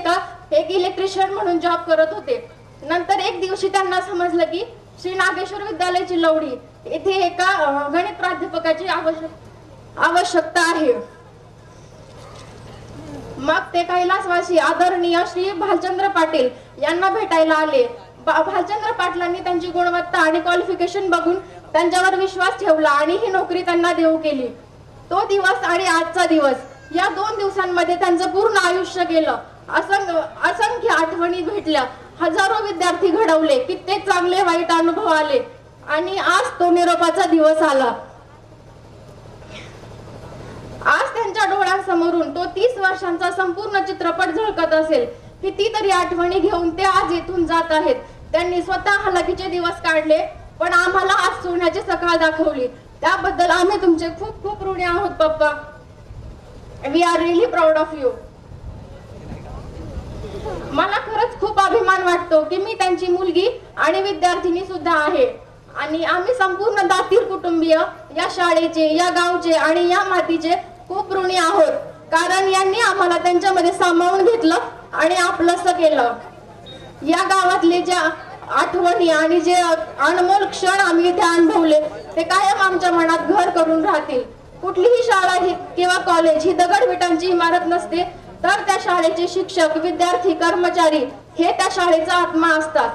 एक इलेक्ट्रिशियन म्हणून जॉब करत होते. नंतर एक दिवशी त्यांना समजलं की श्री नागेश्वर विद्यालय चिलवडी येथे एका गणित प्राध्यापकाची आवश्यकता आहे. मग ते कैलासवासी आदरणीय श्री भालचंद्र पाटील यांना भेटायला आले. भालचंद्र पाटलांनी त्यांची गुणवत्ता आणि क्वालिफिकेशन बघून त्यांच्यावर विश्वास ठेवला आणि ही नोकरी त्यांना देऊ केली. तो दिवस आणि आजचा दिवस या 2 दिवसांमध्ये त्यांचं पूर्ण आयुष्य गेलं. असंख्य आठवणी भेटल्या, हजारो विद्यार्थी घडवले, कित्येक चांगले वाईट अनुभव आले आणि आज तो निरोपाचा दिवस आला. आज त्यांच्या डोळ्यांसमोरून तो 30 वर्षांचा संपूर्ण चित्रपट झळकत असेल. कितीतरी आठवणी घेऊन ते आज इथून जात आहेत. त्यांनी स्वतः हालाखीचे दिवस काढले, पण आम्हाला आज सोन्याची सकाळ दाखवली. त्याबद्दल आम्ही तुमचे खूप खूप ऋणी आहोत पप्पा. We are really proud of you. मला खरंच खूप अभिमान वाटतो की मी त्यांची मुलगी आणि विद्यार्थिनी सुद्धा आहे आणि आम्ही संपूर्ण दातीर कुटुंबीय या शाळेचे, या गावचे आणि या मातीचे खूप ऋणी आहोत, कारण यांनी आम्हाला त्यांच्यामध्ये सामावून घेतलं आणि आपलंसं केलं. या गावातले ज्या आठवणी आणि जे अनमोल क्षण आम्ही इथे अनुभवले ते कायम आमच्या मनात घर करून राहतील. कुठलीही शाळा ही किंवा कॉलेज ही दगडविटांची इमारत नसते, तर त्या शाळेचे शिक्षक, विद्यार्थी, कर्मचारी हे त्या शाळेचा आत्मा असतात.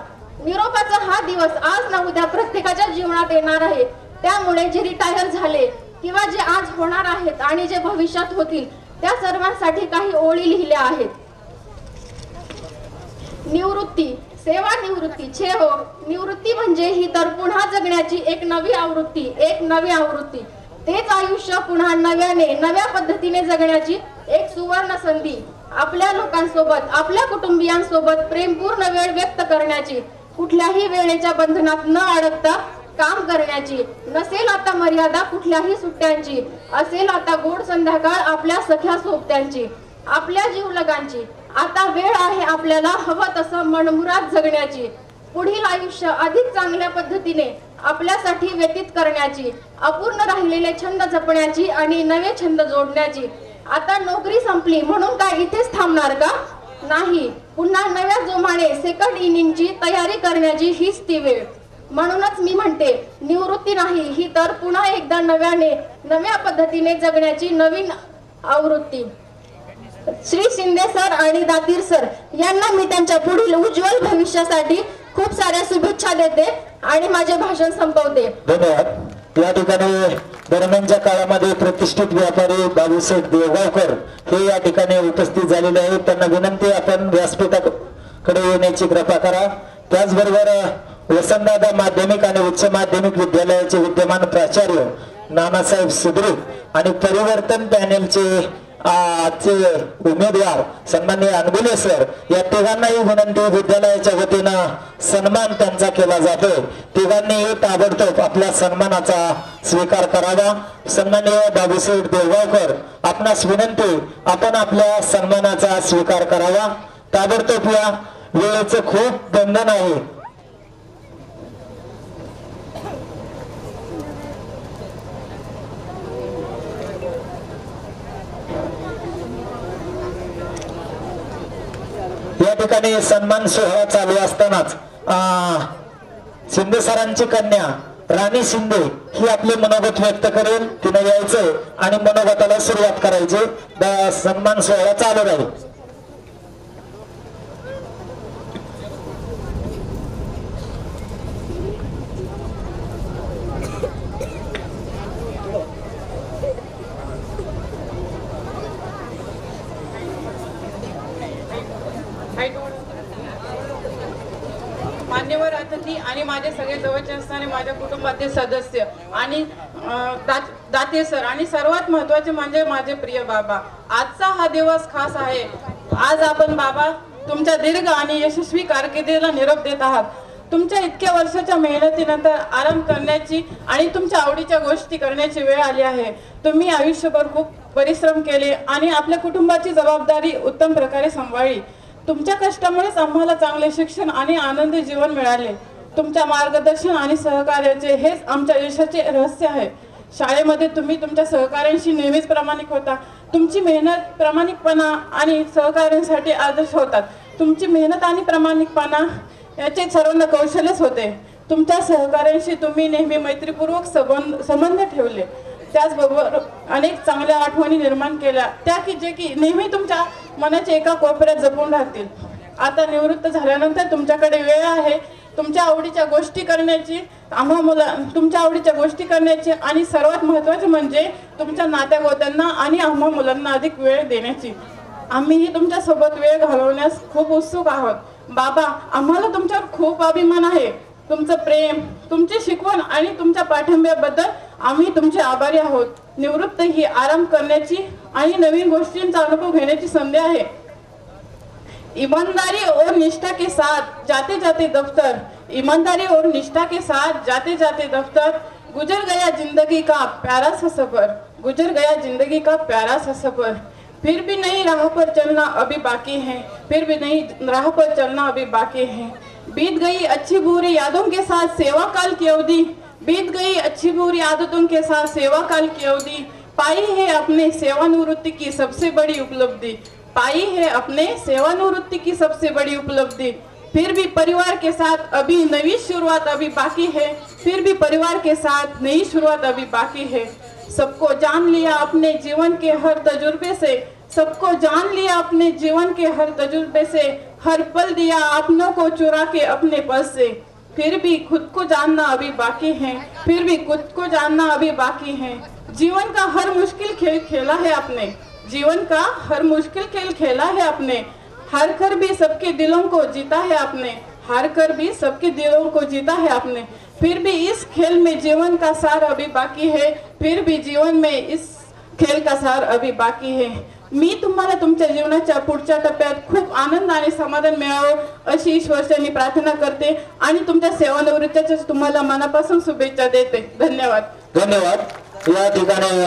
निरोपाचा हा दिवस आज ना उद्या प्रत्येकाच्या जीवनात येणार आहे. त्यामुळे जे रिटायर झाले किंवा जे आज होणार आहेत आणि जे भविष्यात होतील त्या सर्वांसाठी काही ओळी लिहिल्या आहेत. निवृत्ती सेवानिवृत्ती छे हो. निवृत्ती म्हणजे ही तर पुन्हा जगण्याची एक नवी आवृत्ती. तेच आयुष्य पुन्हा नव्याने नव्या पद्धतीने जगण्याची एक सुवर्ण संधी. आपल्या लोकांसोबत, आपल्या कुटुंबियांसोबत प्रेमपूर्ण वेळ व्यक्त करण्याची, कुठल्याही वेळेच्या बंधनात न अडकता काम करण्याची. नसेल आता मर्यादा कुठल्याही सुट्ट्यांची, असेल आता गोड संध्याकाळ आपल्या सख्या सोबत्यांची, आपल्या जीवलगांची. आता वेळ आहे आपल्याला हवं तसं मनमुराद जगण्याची. पुढील आयुष्य अधिक चांगल्या पद्धतीने आपल्यासाठी व्यतीत करण्याची, अपूर्ण राहिलेले छंद जपण्याची आणि नवे छंद जोडण्याची. आता नोकरी संपली म्हणून काय इथेच थांबणार का? नाही, पुन्हा नव्या जोमाने सेकंड इनिंगची तयारी करण्याची हीच ती वेळ. म्हणूनच मी म्हणते, निवृत्ती नाही ही तर पुन्हा एकदा नव्या पद्धतीने जगण्याची नवीन आवृत्ती. श्री शिंदे सर आणि दातीर सर यांना मी त्यांच्या पुढील उज्ज्वल भविष्यासाठी खूप साऱ्या शुभेच्छा देते आणि माझे भाषण संपवते. धन्यवाद. या ठिकाणी दरम्यानच्या काळामध्ये प्रतिष्ठित व्यापारी बाबूशेठ देवगावकर हे या ठिकाणी उपस्थित झालेले आहेत. त्यांना विनंती, आपण व्यासपीठाकडे येण्याची कृपा करा. त्याचबरोबर वसंतदादा माध्यमिक आणि उच्च माध्यमिक विद्यालयाचे विद्यमान प्राचार्य नानासाहेब सुद्रुक आणि परिवर्तन पॅनेलचे आजचे उमेदवार सन्माननीय अनबुले सर, या तिघांनाही विनंती, विद्यालयाच्या वतीनं सन्मान त्यांचा केला जातोय. तिघांनीही ताबडतोब आपल्या सन्मानाचा स्वीकार करावा. सन्माननीय बाबूशेठ देवगावकर, आपणास विनंती, आपण आपल्या सन्मानाचा स्वीकार करावा ताबडतोब. या वेळेचं खूप बंधन आहे. या ठिकाणी सन्मान सोहळा चालू असतानाच शिंदे सरांची कन्या राणी शिंदे ही आपले मनोगत व्यक्त करेल. तिने यायचंय आणि मनोगताला सुरुवात करायची. सन्मान सोहळा चालू राहील. मान्यवर अतिथी आणि माझे सगळे जवळचे असणारे माझ्या कुटुंबातील सदस्य आणि दाते सर आणि सर्वात महत्त्वाचे म्हणजे माझे प्रिय बाबा, आजचा हा दिवस खास आहे. आज आपण बाबा तुमच्या दीर्घ आणि यशस्वी कारकिर्दीला निरोप देत आहात. तुमच्या इतक्या वर्षाच्या मेहनतीनंतर आराम करण्याची आणि तुमच्या आवडीच्या गोष्टी करण्याची वेळ आली आहे. तुम्ही आयुष्यभर खूप परिश्रम केले आणि आपल्या कुटुंबाची जबाबदारी उत्तम प्रकारे सांभाळली. तुमच्या कष्टामुळेच आम्हाला चांगले शिक्षण आणि आनंदी जीवन मिळाले. तुमच्या मार्गदर्शन आणि सहकार्याचे हेच आमच्या यशाचे रहस्य आहे. शाळेमध्ये तुम्ही तुमच्या सहकार्यांशी नेहमीच प्रामाणिक होता. तुमची मेहनत, प्रामाणिकपणा आणि सहकार्यांसाठी आदर्श होतात. तुमची मेहनत आणि प्रामाणिकपणा याचे सर्वांना कौशल्यच होते. तुमच्या सहकार्यांशी तुम्ही नेहमी मैत्रीपूर्वक संबंध ठेवले. त्याचबरोबर अनेक चांगल्या आठवणी निर्माण केल्या, त्या की जे की नेहमी तुमच्या मनाच्या एका कोपऱ्यात जपून राहतील. आता निवृत्त झाल्यानंतर तुमच्याकडे वेळ आहे तुमच्या आवडीच्या गोष्टी करण्याची, तुमच्या आवडीच्या गोष्टी करण्याची आणि सर्वात महत्त्वाचे म्हणजे तुमच्या नात्यागोत्यांना आणि आम्हा मुलांना अधिक वेळ देण्याची. आम्हीही तुमच्यासोबत वेळ घालवण्यास खूप उत्सुक आहोत. बाबा, आम्हाला तुमच्यावर खूप अभिमान आहे. तुमचं प्रेम, तुमची शिकवण आणि तुमच्या पाठिंब्याबद्दल आम्ही तुमचे आभारी आहोत. निवृत्त ही आराम करण्याची आणि नवीन गोष्टींचा अनुभव घेण्याची संधी आहे. ईमानदारी और निष्ठा के साथ जाते जाते दफ्तर, ईमानदारी और निष्ठा के साथ जाते जाते दफ्तर, गुजर गया जिंदगी का प्यारा सा सफर, गुजर गया जिंदगी का प्यारा सा सफर. फिर भी नई राह पर चलना अभी बाकी है, फिर भी नई राह पर चलना अभी बाकी है. बीत गई अच्छी बुरी यादों के साथ सेवा काल की अवधि, बीत गई अच्छी बुरी आदतों के साथ सेवा काल की अवधि. पाई है अपने सेवानिवृत्ति की सबसे बड़ी उपलब्धि, पाई है अपने सेवानिवृत्ति की सबसे बड़ी उपलब्धि. फिर भी परिवार के साथ अभी नई शुरुआत अभी बाकी है, फिर भी परिवार के साथ नई शुरुआत अभी बाकी है. सबको जान लिया अपने जीवन के हर तजुर्बे से, सबको जान लिया अपने जीवन के हर तजुर्बे से, हर पल दिया अपनों को चुरा के अपने पल से. फिर भी खुद को जानना अभी बाकी है, फिर भी खुद को जानना अभी बाकी है. जीवन का हर मुश्किल खेल खेला है आपने, जीवन का हर मुश्किल खेल खेला है आपने. हार कर भी सबके दिलों को जीता है आपने, हार कर भी सबके दिलों को जीता है आपने, फिर भी इस खेल में जीवन का सार अभी बाकी है, फिर भी जीवन में इस खेल का सार अभी बाकी है. मी तुम्हाला तुमच्या जीवनाच्या पुढच्या टप्प्यात खूप आनंद आणि समाधान मिळावं अशी ईश्वरचरणी प्रार्थना करते आणि तुमच्या सेवानिवृत्तीच्या तुम्हाला मनापासून शुभेच्छा देते. धन्यवाद. धन्यवाद. या ठिकाणी